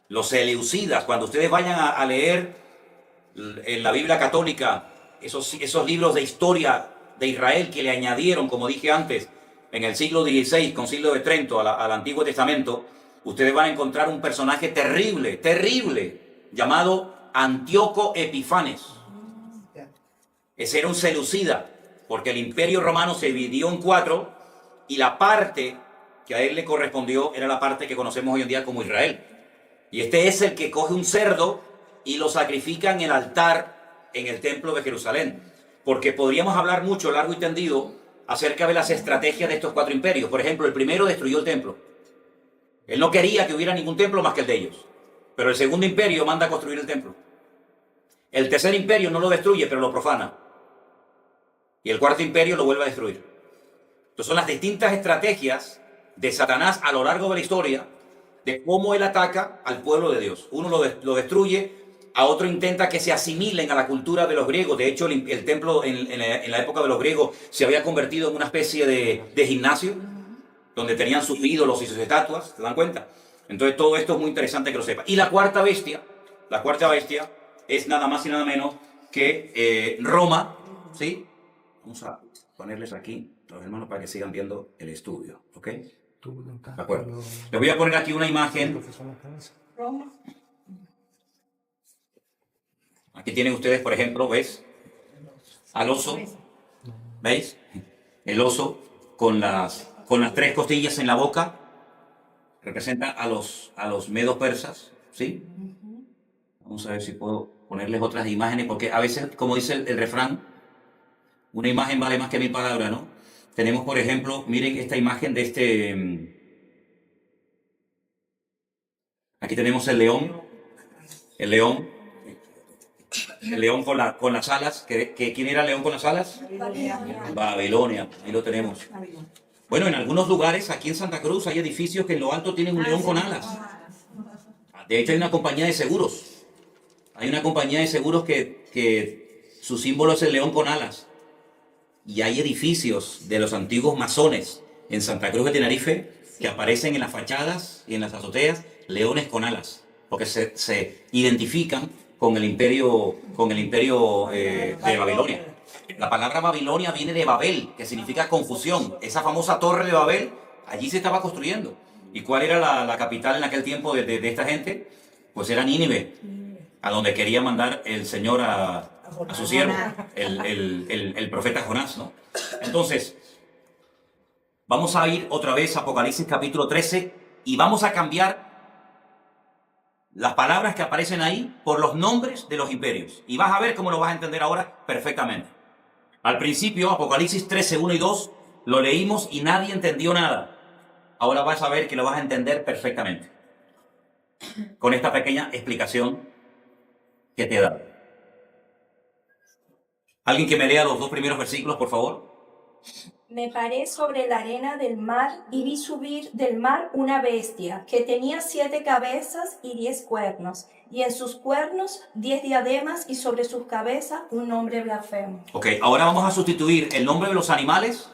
Los Seleucidas, cuando ustedes vayan a leer en la Biblia católica esos libros de historia de Israel que le añadieron, como dije antes, en el siglo XVI, Concilio de Trento, al Antiguo Testamento, ustedes van a encontrar un personaje terrible, terrible, llamado Antíoco Epifanes. Ese era un seleucida, porque el imperio romano se dividió en 4 y la parte que a él le correspondió era la parte que conocemos hoy en día como Israel. Y este es el que coge un cerdo y lo sacrifica en el altar en el templo de Jerusalén. Porque podríamos hablar mucho, largo y tendido, acerca de las estrategias de estos 4 imperios. Por ejemplo, el primero destruyó el templo. Él no quería que hubiera ningún templo más que el de ellos. Pero el segundo imperio manda a construir el templo. El tercer imperio no lo destruye, pero lo profana. Y el cuarto imperio lo vuelve a destruir. Entonces son las distintas estrategias de Satanás a lo largo de la historia, de cómo él ataca al pueblo de Dios. Uno lo destruye, a otro intenta que se asimilen a la cultura de los griegos. De hecho, el templo en la época de los griegos se había convertido en una especie de gimnasio, donde tenían sus ídolos y sus estatuas, ¿se dan cuenta? Entonces todo esto es muy interesante que lo sepa. Y la cuarta bestia es nada más y nada menos que Roma, ¿sí? Vamos a ponerles aquí, los hermanos, para que sigan viendo el estudio, ¿ok? De acuerdo. Les voy a poner aquí una imagen. Aquí tienen ustedes, por ejemplo, ¿ves? Al oso, ¿veis? El oso con las 3 costillas en la boca representa a los medos persas, ¿sí? Vamos a ver si puedo ponerles otras imágenes, porque a veces, como dice el refrán, una imagen vale más que 1000 palabras, ¿no? Tenemos, por ejemplo, miren esta imagen de aquí tenemos el león con las alas. ¿Quién era el león con las alas? Babilonia, ahí lo tenemos. Bueno, en algunos lugares, aquí en Santa Cruz, hay edificios que en lo alto tienen un león con alas. De hecho, hay una compañía de seguros. Hay una compañía de seguros que su símbolo es el león con alas. Y hay edificios de los antiguos masones en Santa Cruz de Tenerife que aparecen en las fachadas y en las azoteas leones con alas, porque se identifican con el imperio de Babilonia. La palabra Babilonia viene de Babel, que significa confusión. Esa famosa torre de Babel, allí se estaba construyendo. ¿Y cuál era la capital en aquel tiempo de esta gente? Pues era Nínive, a donde quería mandar el Señor a su siervo, el profeta Jonás, ¿no? Entonces, vamos a ir otra vez a Apocalipsis capítulo 13 y vamos a cambiar las palabras que aparecen ahí por los nombres de los imperios. Y vas a ver cómo lo vas a entender ahora perfectamente. Al principio, Apocalipsis 13, 1 y 2, lo leímos y nadie entendió nada. Ahora vas a ver que lo vas a entender perfectamente con esta pequeña explicación que te he dado. ¿Alguien que me lea los 2 primeros versículos, por favor?
Me paré sobre la arena del mar y vi subir del mar una bestia que tenía 7 cabezas y 10 cuernos, y en sus cuernos 10 diademas y sobre sus cabezas un nombre blasfemo.
Ok, ahora vamos a sustituir el nombre de los animales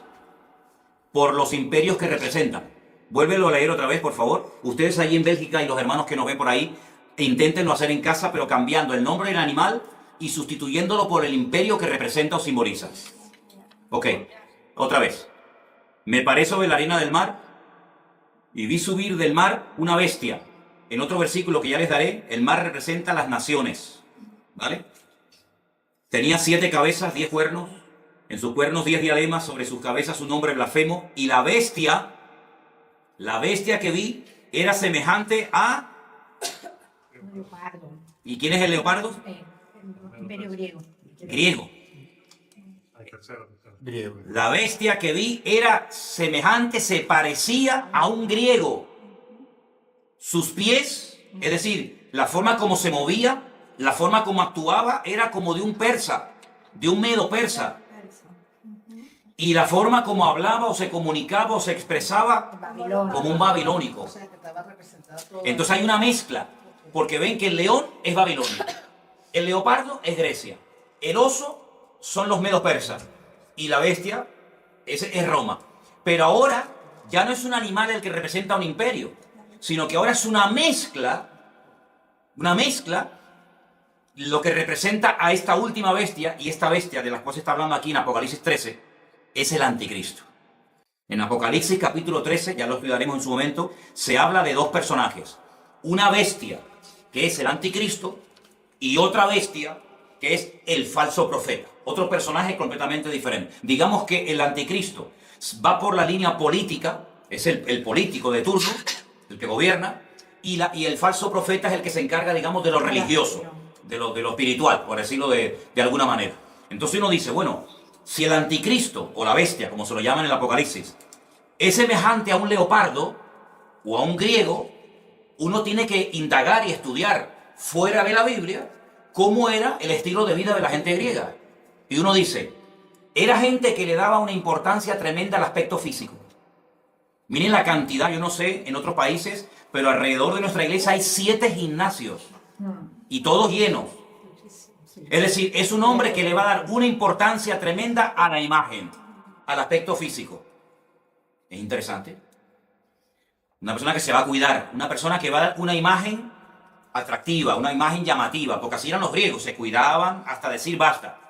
por los imperios que representan. Vuélvelo a leer otra vez, por favor. Ustedes ahí en Bélgica y los hermanos que nos ven por ahí, inténtenlo hacer en casa, pero cambiando el nombre del animal y sustituyéndolo por el imperio que representa o simboliza. Ok, otra vez. Me paré sobre la arena del mar y vi subir del mar una bestia. En otro versículo que ya les daré, el mar representa las naciones, ¿vale? Tenía 7 cabezas, 10 cuernos. En sus cuernos 10 diademas, sobre sus cabezas un nombre blasfemo. Y la bestia que vi era semejante a...
Leopardo.
¿Y quién es el leopardo?
El imperio griego.
Griego. La bestia que vi era semejante, se parecía a un griego. Sus pies, es decir, la forma como se movía, la forma como actuaba, era como de un persa, de un medo persa. Y la forma como hablaba o se comunicaba o se expresaba como un babilónico. Entonces hay una mezcla, porque ven que el león es Babilonia, el leopardo es Grecia, El oso son los medos persas y la bestia es Roma. Pero ahora ya no es un animal el que representa un imperio, sino que ahora es una mezcla, lo que representa a esta última bestia, y esta bestia de la cual se está hablando aquí en Apocalipsis 13, es el anticristo. En Apocalipsis capítulo 13, ya lo estudiaremos en su momento, se habla de dos personajes. Una bestia, que es el anticristo, y otra bestia, que es el falso profeta. Otro personaje completamente diferente. Digamos que el anticristo va por la línea política, es el político de turno, el que gobierna, y el falso profeta es el que se encarga, digamos, de lo religioso, de lo espiritual, por decirlo de alguna manera. Entonces uno dice, bueno, si el anticristo, o la bestia, como se lo llama en el Apocalipsis, es semejante a un leopardo o a un griego, uno tiene que indagar y estudiar fuera de la Biblia cómo era el estilo de vida de la gente griega. Y uno dice, era gente que le daba una importancia tremenda al aspecto físico. Miren la cantidad, yo no sé, en otros países, pero alrededor de nuestra iglesia hay 7 gimnasios y todos llenos. Es decir, es un hombre que le va a dar una importancia tremenda a la imagen, al aspecto físico. Es interesante. Una persona que se va a cuidar, una persona que va a dar una imagen atractiva, una imagen llamativa, porque así eran los griegos, se cuidaban hasta decir basta.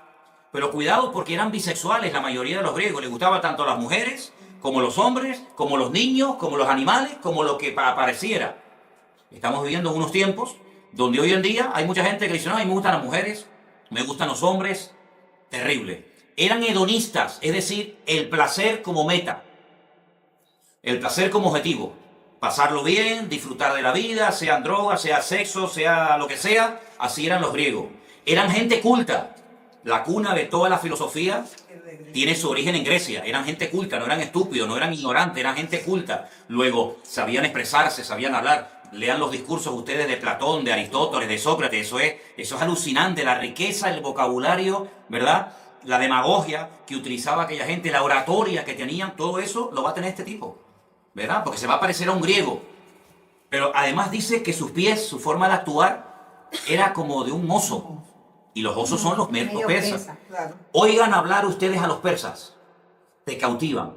Pero cuidado porque eran bisexuales la mayoría de los griegos, les gustaba tanto las mujeres, como los hombres, como los niños, como los animales, como lo que apareciera. Estamos viviendo unos tiempos donde hoy en día hay mucha gente que dice, no, a mí me gustan las mujeres, me gustan los hombres, terrible. Eran hedonistas, es decir, el placer como meta, el placer como objetivo. Pasarlo bien, disfrutar de la vida, sean drogas, sea sexo, sea lo que sea, así eran los griegos. Eran gente culta. La cuna de toda la filosofía tiene su origen en Grecia. Eran gente culta, no eran estúpidos, no eran ignorantes, eran gente culta. Luego, sabían expresarse, sabían hablar. Lean los discursos ustedes de Platón, de Aristóteles, de Sócrates. Eso es alucinante, la riqueza, el vocabulario, ¿verdad? La demagogia que utilizaba aquella gente, la oratoria que tenían, todo eso lo va a tener este tipo, ¿verdad? Porque se va a parecer a un griego. Pero además dice que sus pies, su forma de actuar, era como de un oso. Y los osos son los persas.
Claro.
Oigan hablar ustedes a los persas. Te cautivan.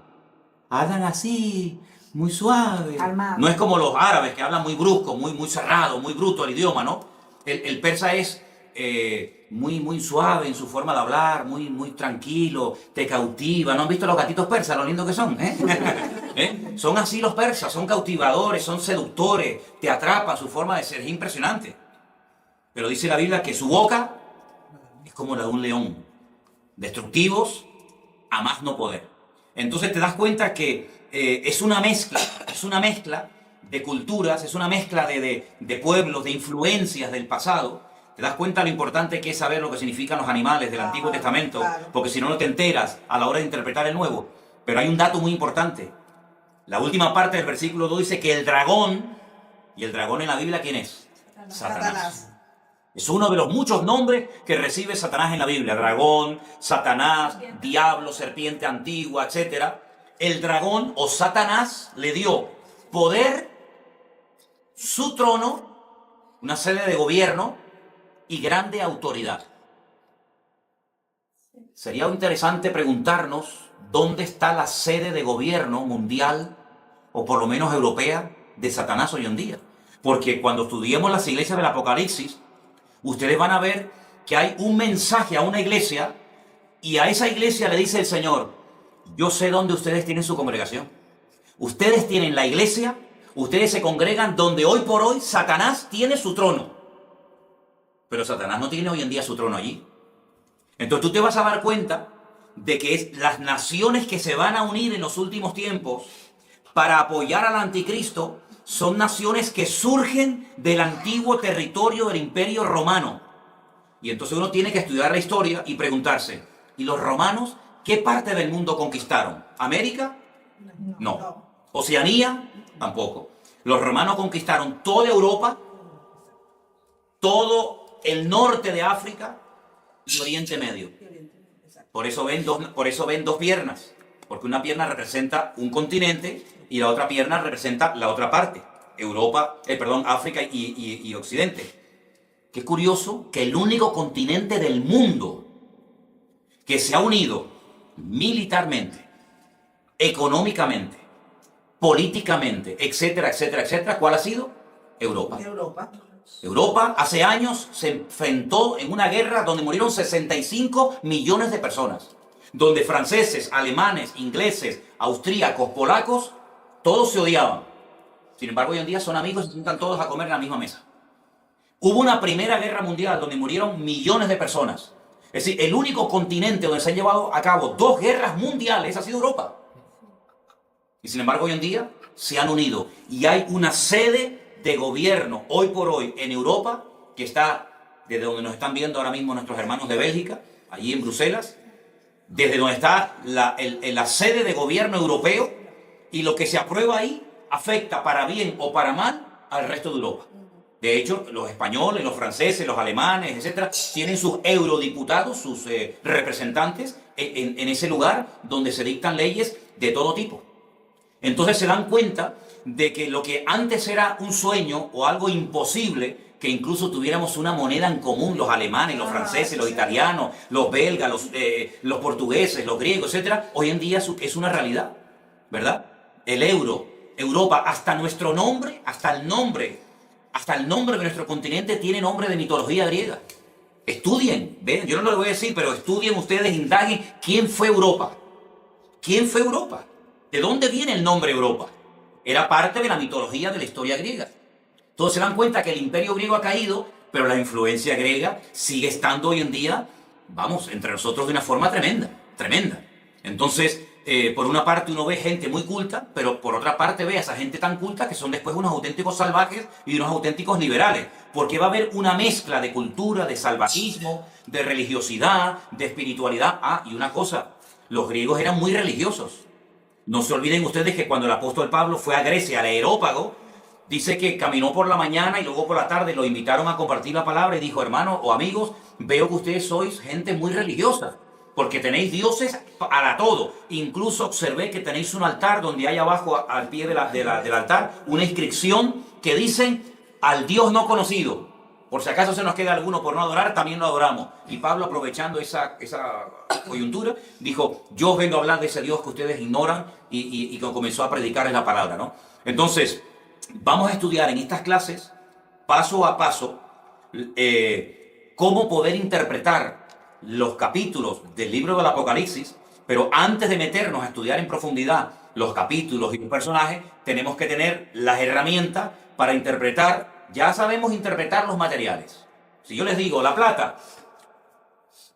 Hablan así, muy suave.
Calmado.
No es como los árabes que hablan muy brusco, muy cerrado, muy bruto el idioma, ¿no? El persa es muy suave en su forma de hablar, muy tranquilo, te cautiva. ¿No han visto los gatitos persas, lo lindos que son? Son así los persas, son cautivadores, son seductores, te atrapan, su forma de ser es impresionante. Pero dice la Biblia que su boca es como la de un león, destructivos a más no poder. Entonces te das cuenta que es una mezcla de culturas, es una mezcla de pueblos, de influencias del pasado. Te das cuenta lo importante que es saber lo que significan los animales del Antiguo Testamento,
claro.
Porque si no, no te enteras a la hora de interpretar el Nuevo. Pero hay un dato muy importante. La última parte del versículo 2 dice que el dragón, y el dragón en la Biblia, ¿quién es? Satanás. Es uno de los muchos nombres que recibe Satanás en la Biblia. Dragón, Satanás, diablo, serpiente antigua, etc. El dragón o Satanás le dio poder, su trono, una sede de gobierno y grande autoridad. Sería interesante preguntarnos dónde está la sede de gobierno mundial, o por lo menos europea, de Satanás hoy en día. Porque cuando estudiemos las iglesias del Apocalipsis, ustedes van a ver que hay un mensaje a una iglesia y a esa iglesia le dice el Señor, yo sé dónde ustedes tienen su congregación. Ustedes tienen la iglesia, ustedes se congregan donde hoy por hoy Satanás tiene su trono. Pero Satanás no tiene hoy en día su trono allí. Entonces tú te vas a dar cuenta de que las naciones que se van a unir en los últimos tiempos para apoyar al anticristo son naciones que surgen del antiguo territorio del Imperio Romano. Y entonces uno tiene que estudiar la historia y preguntarse, ¿y los romanos qué parte del mundo conquistaron? ¿América? No. ¿Oceanía? Tampoco. Los romanos conquistaron toda Europa, todo el norte de África y Oriente Medio. Por eso ven dos piernas, porque una pierna representa un continente y la otra pierna representa la otra parte, África y Occidente. Qué curioso que el único continente del mundo que se ha unido militarmente, económicamente, políticamente, etcétera, etcétera, etcétera, ¿cuál ha sido? Europa. Europa hace años se enfrentó en una guerra donde murieron 65 millones de personas, donde franceses, alemanes, ingleses, austríacos, polacos, todos se odiaban. Sin embargo, hoy en día son amigos y se sientan todos a comer en la misma mesa. Hubo una primera guerra mundial donde murieron millones de personas. Es decir, el único continente donde se han llevado a cabo 2 guerras mundiales ha sido Europa. Y sin embargo, hoy en día se han unido y hay una sede de gobierno hoy por hoy en Europa, que está desde donde nos están viendo ahora mismo nuestros hermanos de Bélgica, allí en Bruselas, desde donde está la sede de gobierno europeo, y lo que se aprueba ahí afecta para bien o para mal al resto de Europa. De hecho, los españoles, los franceses, los alemanes, etcétera, tienen sus eurodiputados, sus representantes en ese lugar donde se dictan leyes de todo tipo. Entonces se dan cuenta de que lo que antes era un sueño o algo imposible, que incluso tuviéramos una moneda en común, los alemanes, los franceses, los italianos, los belgas, los portugueses, los griegos, etcétera, hoy en día es una realidad, ¿verdad? El euro, Europa, hasta nuestro nombre, hasta el nombre de nuestro continente tiene nombre de mitología griega. Estudien, ¿ven? Yo no lo voy a decir, pero estudien ustedes, indaguen quién fue Europa. ¿Quién fue Europa? ¿De dónde viene el nombre Europa? Era parte de la mitología de la historia griega. Todos se dan cuenta que el imperio griego ha caído, pero la influencia griega sigue estando hoy en día, vamos, entre nosotros de una forma tremenda, tremenda. Entonces, por una parte uno ve gente muy culta, pero por otra parte ve a esa gente tan culta que son después unos auténticos salvajes y unos auténticos liberales. Porque va a haber una mezcla de cultura, de salvajismo, de religiosidad, de espiritualidad. Ah, y una cosa, los griegos eran muy religiosos. No se olviden ustedes que cuando el apóstol Pablo fue a Grecia, al Areópago, dice que caminó por la mañana y luego por la tarde lo invitaron a compartir la palabra y dijo, hermanos o amigos, veo que ustedes sois gente muy religiosa, porque tenéis dioses para todo. Incluso observé que tenéis un altar donde hay abajo, al pie del altar, una inscripción que dicen al Dios no conocido. Por si acaso se nos queda alguno por no adorar, también lo adoramos. Y Pablo, aprovechando esa coyuntura, dijo, yo os vengo a hablar de ese Dios que ustedes ignoran, y que comenzó a predicarles la palabra, ¿no? Entonces, vamos a estudiar en estas clases, paso a paso, cómo poder interpretar los capítulos del libro del Apocalipsis, pero antes de meternos a estudiar en profundidad los capítulos y los personajes, tenemos que tener las herramientas para interpretar. Ya sabemos interpretar los materiales. Si yo les digo la plata,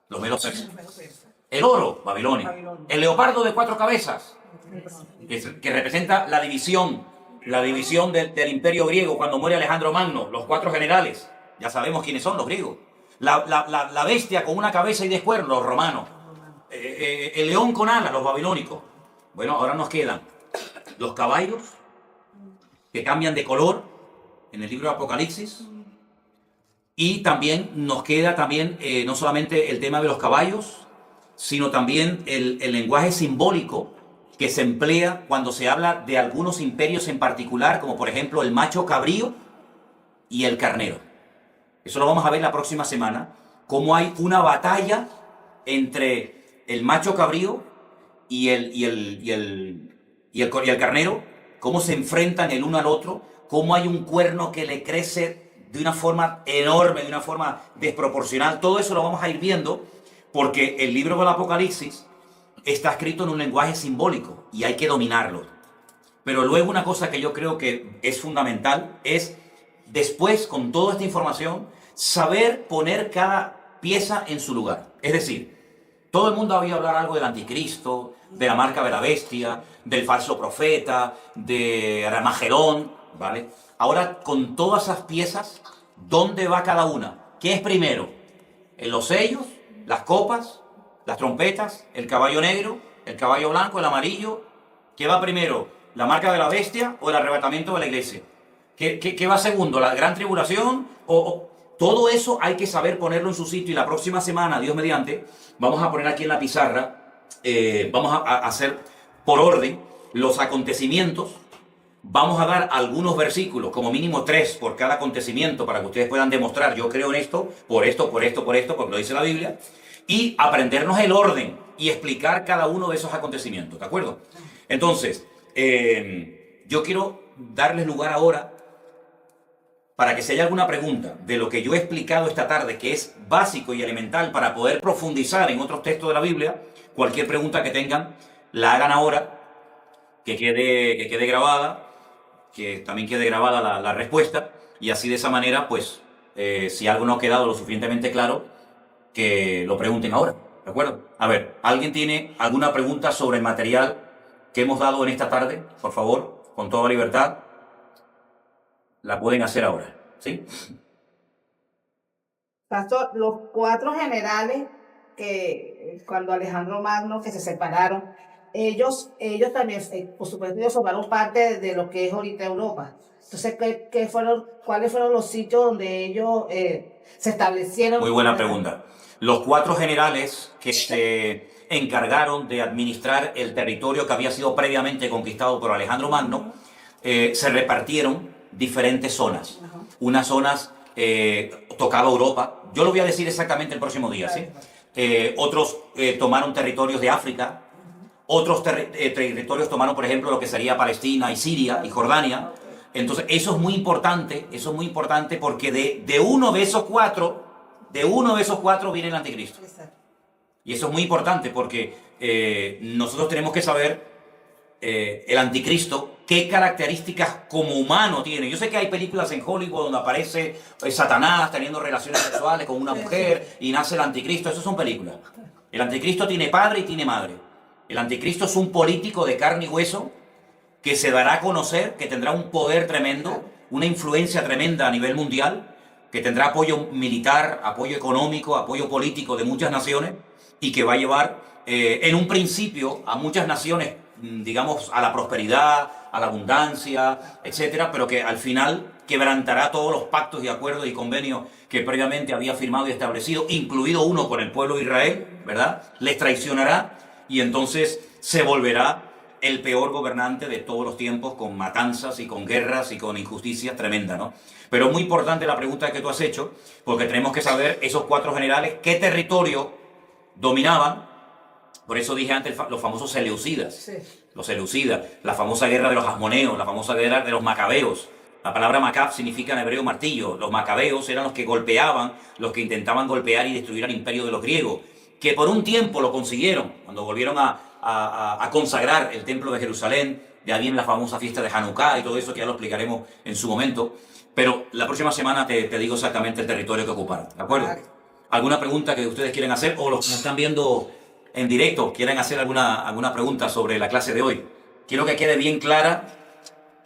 los medos persas. El oro, Babilonia. El leopardo de 4 cabezas, que representa la división del imperio griego cuando muere Alejandro Magno, los 4 generales. Ya sabemos quiénes son los griegos. La bestia con una cabeza y 10 cuernos, los romanos. El león con alas, los babilónicos. Bueno, ahora nos quedan los caballos que cambian de color en el libro de Apocalipsis, y también nos queda no solamente el tema de los caballos, sino también el lenguaje simbólico que se emplea cuando se habla de algunos imperios en particular, como por ejemplo el macho cabrío y el carnero. Eso lo vamos a ver la próxima semana, cómo hay una batalla entre el macho cabrío y el carnero, cómo se enfrentan el uno al otro, cómo hay un cuerno que le crece de una forma enorme, de una forma desproporcional. Todo eso lo vamos a ir viendo porque el libro del Apocalipsis está escrito en un lenguaje simbólico y hay que dominarlo. Pero luego una cosa que yo creo que es fundamental es, después, con toda esta información, saber poner cada pieza en su lugar. Es decir, todo el mundo ha oído hablar algo del anticristo, de la marca de la bestia, del falso profeta, de Armagedón, ¿vale? Ahora, con todas esas piezas, ¿dónde va cada una? ¿Qué es primero? ¿En los sellos, las copas, las trompetas, el caballo negro, el caballo blanco, el amarillo? ¿Qué va primero? ¿La marca de la bestia o el arrebatamiento de la iglesia? ¿Qué va segundo? ¿La gran tribulación? Todo eso hay que saber ponerlo en su sitio, y la próxima semana, Dios mediante, vamos a poner aquí en la pizarra, vamos a hacer por orden los acontecimientos. Vamos a dar algunos versículos, como mínimo 3 por cada acontecimiento, para que ustedes puedan demostrar, yo creo en esto, por esto, porque lo dice la Biblia. y aprendernos el orden y explicar cada uno de esos acontecimientos, ¿de acuerdo? Entonces, yo quiero darles lugar ahora para que si hay alguna pregunta de lo que yo he explicado esta tarde, que es básico y elemental para poder profundizar en otros textos de la Biblia, cualquier pregunta que tengan, la hagan ahora, que quede grabada, que también quede grabada la respuesta, y así de esa manera, pues, si algo no ha quedado lo suficientemente claro, que lo pregunten ahora, ¿de acuerdo? A ver, ¿alguien tiene alguna pregunta sobre el material que hemos dado en esta tarde? Por favor, con toda libertad, la pueden hacer ahora, ¿sí?
Pastor, los 4 generales que cuando Alejandro Magno que se separaron, ellos también, por supuesto, ellos formaron parte de lo que es ahorita Europa. Entonces, ¿cuáles fueron los sitios donde ellos se establecieron?
Muy buena pregunta. Los 4 generales que se encargaron de administrar el territorio que había sido previamente conquistado por Alejandro Magno, se repartieron diferentes zonas. Unas zonas tocaba Europa. Yo lo voy a decir exactamente el próximo día, ¿sí? Otros tomaron territorios de África. Otros territorios tomaron, por ejemplo, lo que sería Palestina y Siria y Jordania. Entonces, eso es muy importante porque de uno de esos cuatro viene el anticristo. Y eso es muy importante porque nosotros tenemos que saber el anticristo, qué características como humano tiene. Yo sé que hay películas en Hollywood donde aparece Satanás teniendo relaciones sexuales con una mujer y nace el anticristo. Eso son películas. El anticristo tiene padre y tiene madre. El anticristo es un político de carne y hueso que se dará a conocer, que tendrá un poder tremendo, una influencia tremenda a nivel mundial, que tendrá apoyo militar, apoyo económico, apoyo político de muchas naciones y que va a llevar en un principio a muchas naciones, digamos, a la prosperidad, a la abundancia, etcétera, pero que al final quebrantará todos los pactos y acuerdos y convenios que previamente había firmado y establecido, incluido uno con el pueblo de Israel, ¿verdad? Les traicionará y entonces se volverá el peor gobernante de todos los tiempos, con matanzas y con guerras y con injusticias tremendas, ¿no? Pero es muy importante la pregunta que tú has hecho, porque tenemos que saber esos 4 generales qué territorio dominaban. Por eso dije antes los famosos seleucidas. Sí. Los seleucidas, la famosa guerra de los asmoneos, la famosa guerra de los macabeos. La palabra macab significa en hebreo martillo. Los macabeos eran los que golpeaban, los que intentaban golpear y destruir al imperio de los griegos, que por un tiempo lo consiguieron, cuando volvieron a consagrar el templo de Jerusalén. De ahí viene la famosa fiesta de Hanukkah y todo eso, que ya lo explicaremos en su momento. Pero la próxima semana te digo exactamente el territorio que ocuparon, ¿de acuerdo? ¿Alguna pregunta que ustedes quieren hacer o los que están viendo en directo quieren hacer alguna pregunta sobre la clase de hoy? Quiero que quede bien clara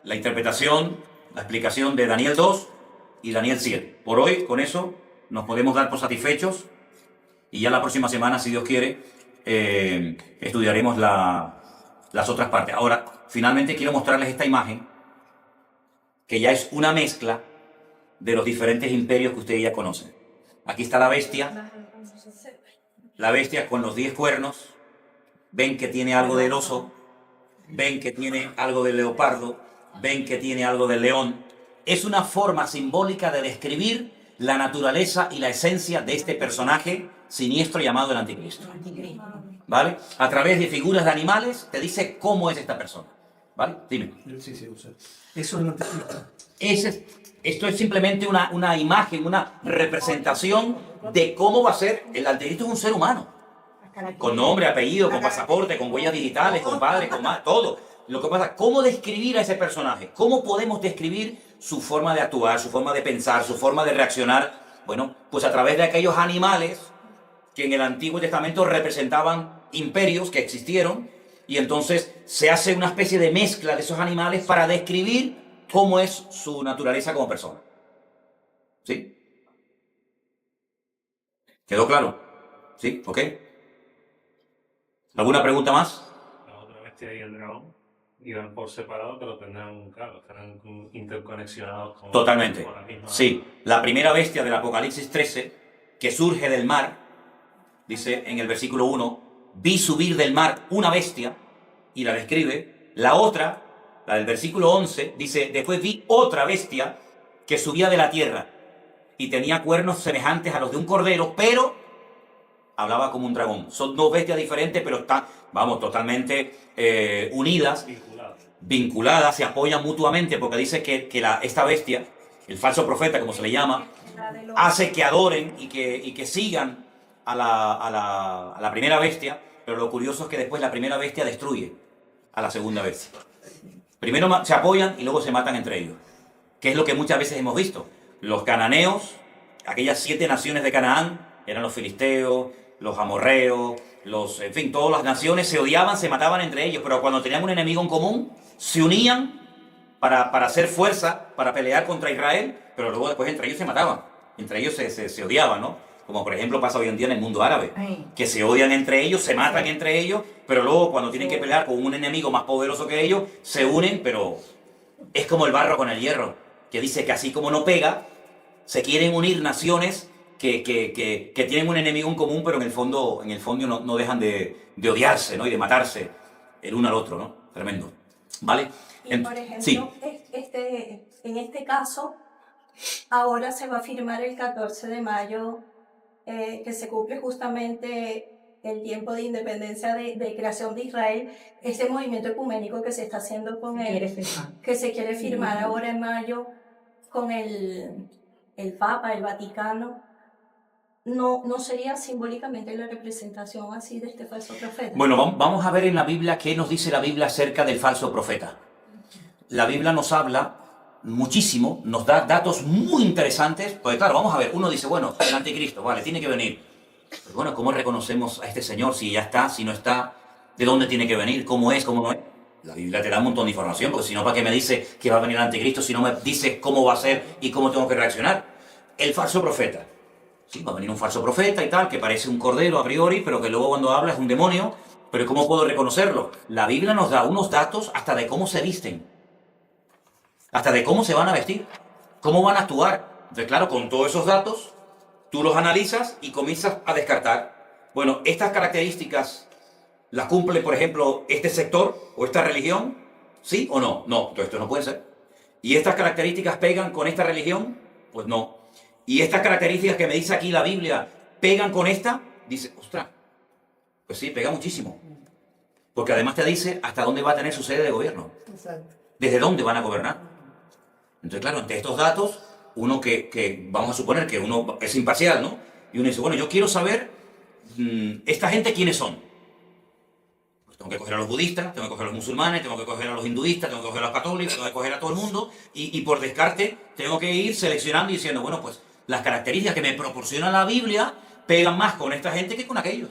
la interpretación, la explicación de Daniel 2 y Daniel 7. Por hoy, con eso, nos podemos dar por satisfechos y ya la próxima semana, si Dios quiere, estudiaremos las otras partes. Ahora, finalmente quiero mostrarles esta imagen, que ya es una mezcla de los diferentes imperios que ustedes ya conocen. Aquí está la bestia con los 10 cuernos. Ven que tiene algo del oso, ven que tiene algo del leopardo, ven que tiene algo del león. Es una forma simbólica de describir la naturaleza y la esencia de este personaje siniestro llamado el anticristo. ¿Vale? A través de figuras de animales te dice cómo es esta persona. ¿Vale? Dime.
Sí, eso es el anticristo.
Esto es simplemente una imagen, una representación de cómo va a ser. El anticristo es un ser humano. Con nombre, apellido, con pasaporte, con huellas digitales, con padre, con madre, todo. Lo que pasa, ¿cómo describir a ese personaje? ¿Cómo podemos describir su forma de actuar, su forma de pensar, su forma de reaccionar? Bueno, pues a través de aquellos animales que en el Antiguo Testamento representaban imperios que existieron, y entonces se hace una especie de mezcla de esos animales para describir cómo es su naturaleza como persona. ¿Sí? ¿Quedó claro? ¿Sí? ¿Ok? ¿Alguna pregunta más?
La otra bestia y el dragón iban por separado, pero tendrán, claro, estarán interconexionados con...
Totalmente.
Con la misma...
Sí. La primera bestia del Apocalipsis 13, que surge del mar, dice en el versículo 1, vi subir del mar una bestia, y la describe. La otra, la del versículo 11, dice, después vi otra bestia que subía de la tierra, y tenía cuernos semejantes a los de un cordero, pero hablaba como un dragón. Son dos bestias diferentes, pero están, vamos, totalmente unidas, vinculadas, se apoyan mutuamente, porque dice que esta bestia, el falso profeta, como se le llama, hace que adoren y que sigan a la primera bestia, pero lo curioso es que después la primera bestia destruye a la segunda bestia. Primero se apoyan y luego se matan entre ellos, que es lo que muchas veces hemos visto. Los cananeos, aquellas 7 naciones de Canaán, eran los filisteos, los amorreos, en fin, todas las naciones se odiaban, se mataban entre ellos, pero cuando tenían un enemigo en común, se unían para hacer fuerza, para pelear contra Israel, pero luego después entre ellos se mataban, entre ellos se odiaban, ¿no? Como por ejemplo pasa hoy en día en el mundo árabe, que se odian entre ellos, se matan entre ellos, pero luego cuando tienen que pelear con un enemigo más poderoso que ellos, se unen, pero es como el barro con el hierro, que dice que así como no pega, se quieren unir naciones que tienen un enemigo en común, pero en el fondo no dejan de odiarse, ¿no? Y de matarse el uno al otro, ¿no? Tremendo. ¿Vale?
Y por ejemplo,
sí.
En este caso, ahora se va a firmar el 14 de mayo, que se cumple justamente el tiempo de independencia de creación de Israel, ese movimiento ecuménico que se está haciendo con que se quiere firmar ahora en mayo con el Papa, el Vaticano. ¿No sería simbólicamente la representación así de este falso profeta?
Bueno, vamos a ver en la Biblia qué nos dice la Biblia acerca del falso profeta. La Biblia nos habla muchísimo, nos da datos muy interesantes, porque claro, vamos a ver, uno dice, bueno, el anticristo, vale, tiene que venir. Pero bueno, ¿cómo reconocemos a este señor? Si ya está, si no está, ¿de dónde tiene que venir? ¿Cómo es? ¿Cómo no es? La Biblia te da un montón de información, porque si no, ¿para qué me dice que va a venir el anticristo si no me dice cómo va a ser y cómo tengo que reaccionar? El falso profeta. Sí, va a venir un falso profeta y tal, que parece un cordero a priori, pero que luego cuando habla es un demonio. Pero ¿cómo puedo reconocerlo? La Biblia nos da unos datos hasta de cómo se visten, hasta de cómo se van a vestir, cómo van a actuar. Entonces, claro, con todos esos datos, tú los analizas y comienzas a descartar. Bueno, estas características las cumple, por ejemplo, este sector o esta religión, ¿sí o no? No, todo esto no puede ser. ¿Y estas características pegan con esta religión? Pues no. ¿Y estas características que me dice aquí la Biblia pegan con esta? Dice, ostras, pues sí, pega muchísimo. Porque además te dice hasta dónde va a tener su sede de gobierno. Exacto. Desde dónde van a gobernar. Entonces, claro, ante estos datos, uno que vamos a suponer que uno es imparcial, ¿no? Y uno dice, bueno, yo quiero saber, ¿esta gente quiénes son? Pues tengo que coger a los budistas, tengo que coger a los musulmanes, tengo que coger a los hinduistas, tengo que coger a los católicos, tengo que coger a todo el mundo, y por descarte tengo que ir seleccionando y diciendo, bueno, pues las características que me proporciona la Biblia pegan más con esta gente que con aquellos.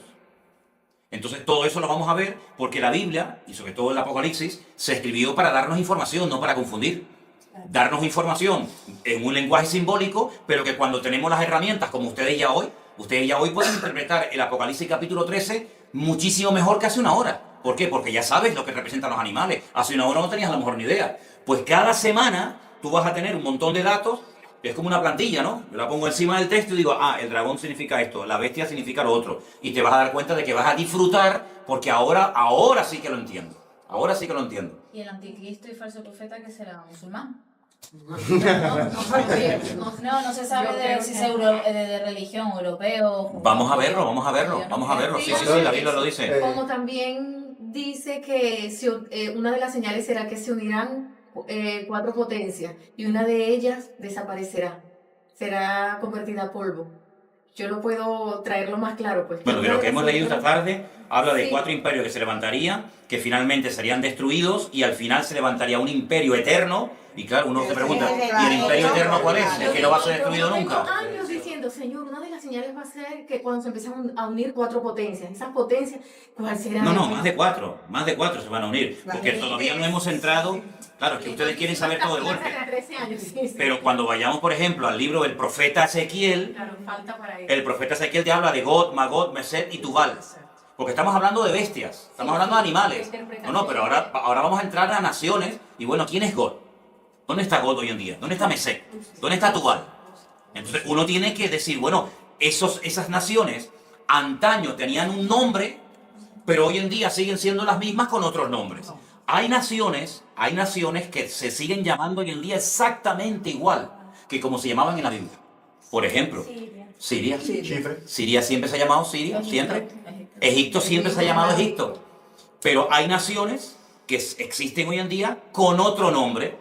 Entonces todo eso lo vamos a ver porque la Biblia, y sobre todo el Apocalipsis, se escribió para darnos información, no para confundir. Darnos información en un lenguaje simbólico, pero que cuando tenemos las herramientas, como ustedes ya hoy pueden interpretar el Apocalipsis capítulo 13 muchísimo mejor que hace una hora. ¿Por qué? Porque ya sabes lo que representan los animales. Hace una hora no tenías a lo mejor ni idea. Pues cada semana tú vas a tener un montón de datos. Es como una plantilla, ¿no? Yo la pongo encima del texto y digo, el dragón significa esto, la bestia significa lo otro. Y te vas a dar cuenta de que vas a disfrutar porque ahora sí que lo entiendo. Ahora sí que lo entiendo.
¿Y el anticristo y falso profeta que será? ¿Musulmán? No se sabe si es de religión, europeo.
Vamos a verlo. Sí, la Biblia lo dice.
Como también dice que una de las señales será que se unirán 4 potencias y una de ellas desaparecerá, será convertida a polvo. Yo no puedo traerlo más claro, pues.
Bueno, de lo que hemos leído esta tarde, habla de 4 imperios que se levantarían, que finalmente serían destruidos y al final se levantaría un imperio eterno. Y claro, uno se pregunta, ¿y el imperio eterno cuál es? ¿Es que no va a ser destruido nunca?
Años diciendo, Señor, una de las señales va a ser que cuando se empiezan a unir 4 potencias, esas potencias, ¿cuál será?
No, más de 4 se van a unir, porque todavía no hemos entrado. Claro, es que ustedes quieren saber todo de golpe. Pero cuando vayamos, por ejemplo, al libro del profeta Ezequiel, el profeta Ezequiel te habla de God, Magog, Mesed y Tubal. Porque estamos hablando de bestias, estamos hablando de animales. No, pero ahora vamos a entrar a naciones. Y bueno, ¿quién es God? ¿Dónde está God hoy en día? ¿Dónde está Mesed? ¿Dónde está Tubal? Entonces uno tiene que decir, bueno, esas naciones antaño tenían un nombre, pero hoy en día siguen siendo las mismas con otros nombres. Hay naciones que se siguen llamando hoy en día exactamente igual que como se llamaban en la Biblia. Por ejemplo, Siria.
Chifre.
Siria siempre se ha llamado Siria, siempre.
Egipto.
Egipto siempre se ha llamado Egipto. Pero hay naciones que existen hoy en día con otro nombre,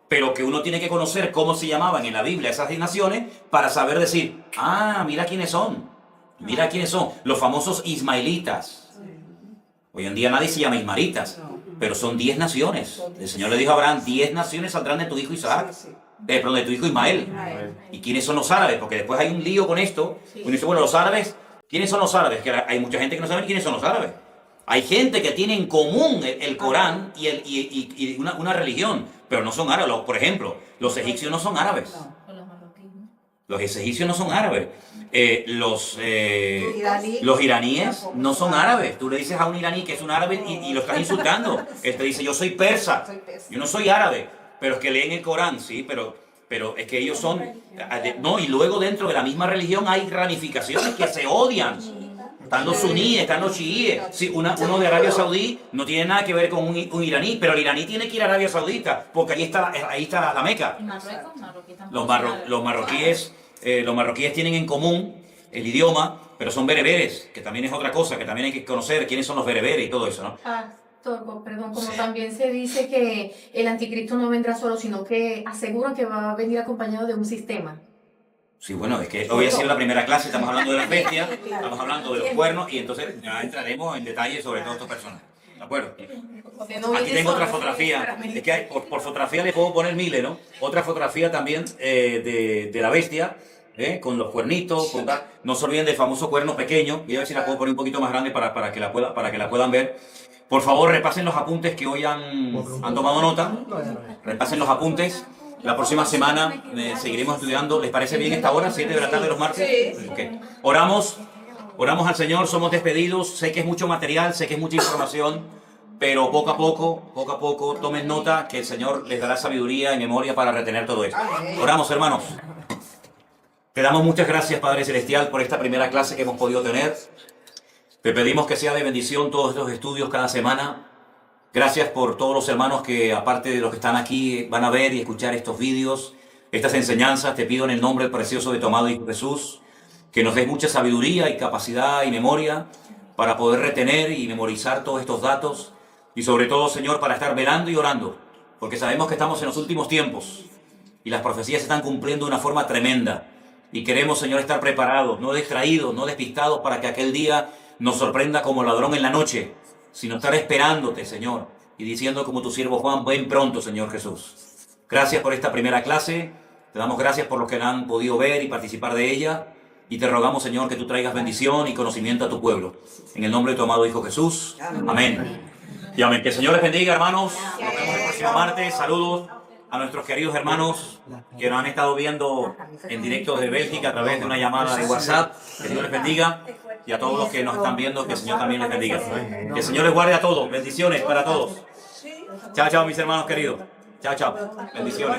pero que uno tiene que conocer cómo se llamaban en la Biblia esas naciones para saber decir, ah, mira quiénes son. Mira quiénes son. Los famosos ismaelitas. Hoy en día nadie se llama ismaelitas, pero son 10 naciones. El Señor le dijo a Abraham, 10 naciones saldrán de tu hijo Isaac. Perdón, de tu hijo Ismael. ¿Y quiénes son los árabes? Porque después hay un lío con esto. Uno dice, bueno, los árabes, ¿quiénes son los árabes? Que hay mucha gente que no sabe quiénes son los árabes. Hay gente que tiene en común el Corán y una religión, pero no son árabes. Por ejemplo, los egipcios no son árabes.
O los marroquíes, ¿no?
Los egipcios no son árabes. Los iraníes no son árabes. Tú le dices a un iraní que es un árabe y lo estás insultando. Él te dice, yo soy persa. Yo no soy árabe. Pero es que leen el Corán, sí, pero es que ellos son... No, y luego dentro de la misma religión hay ramificaciones que se odian. Están los suníes, están los chiíes. Sí, uno de Arabia Saudí no tiene nada que ver con un iraní, pero el iraní tiene que ir a Arabia Saudita, porque ahí está la Meca.
¿Y Marruecos? Marroquí tampoco
Los
son árabes.
marroquíes tienen en común el idioma, pero son bereberes, que también es otra cosa, que también hay que conocer quiénes son los bereberes y todo eso, ¿no?
Perdón, como también se dice que el anticristo no vendrá solo, sino que aseguran que va a venir acompañado de un sistema.
Sí, bueno, es que hoy ha sido la primera clase, estamos hablando de las bestias, estamos hablando de los cuernos y entonces ya entraremos en detalle sobre todos estos personajes. ¿De acuerdo? Aquí tengo otra fotografía, es que por fotografía le puedo poner miles, ¿no? Otra fotografía también de la bestia, con los cuernitos, no se olviden del famoso cuerno pequeño, voy a ver si la puedo poner un poquito más grande para que la puedan ver. Por favor, repasen los apuntes que hoy han tomado nota, repasen los apuntes. La próxima semana seguiremos estudiando. ¿Les parece bien esta hora? 7 de la tarde los martes. Sí. Okay. Oramos al Señor, somos despedidos. Sé que es mucho material, sé que es mucha información, pero poco a poco, tomen nota que el Señor les dará sabiduría y memoria para retener todo esto. Oramos, hermanos. Te damos muchas gracias, Padre Celestial, por esta primera clase que hemos podido tener. Te pedimos que sea de bendición todos estos estudios cada semana. Gracias por todos los hermanos que, aparte de los que están aquí, van a ver y escuchar estos vídeos, estas enseñanzas. Te pido en el nombre precioso de tu amado Hijo Jesús, que nos des mucha sabiduría y capacidad y memoria para poder retener y memorizar todos estos datos. Y sobre todo, Señor, para estar velando y orando, porque sabemos que estamos en los últimos tiempos y las profecías se están cumpliendo de una forma tremenda. Y queremos, Señor, estar preparados, no distraídos, no despistados, para que aquel día nos sorprenda como ladrón en la noche, sino estar esperándote, Señor, y diciendo como tu siervo Juan, ven pronto, Señor Jesús. Gracias por esta primera clase, te damos gracias por los que la han podido ver y participar de ella, y te rogamos, Señor, que tú traigas bendición y conocimiento a tu pueblo. En el nombre de tu amado Hijo Jesús. Amén. Y amén. Que el Señor les bendiga, hermanos. Nos vemos el próximo martes. Saludos a nuestros queridos hermanos que nos han estado viendo en directo desde Bélgica a través de una llamada de WhatsApp. Que el Señor les bendiga. Y a todos los que nos están viendo, que el Señor también les bendiga. Que el Señor les guarde a todos. Bendiciones para todos. Chao, chao, mis hermanos queridos. Chao, chao. Bendiciones.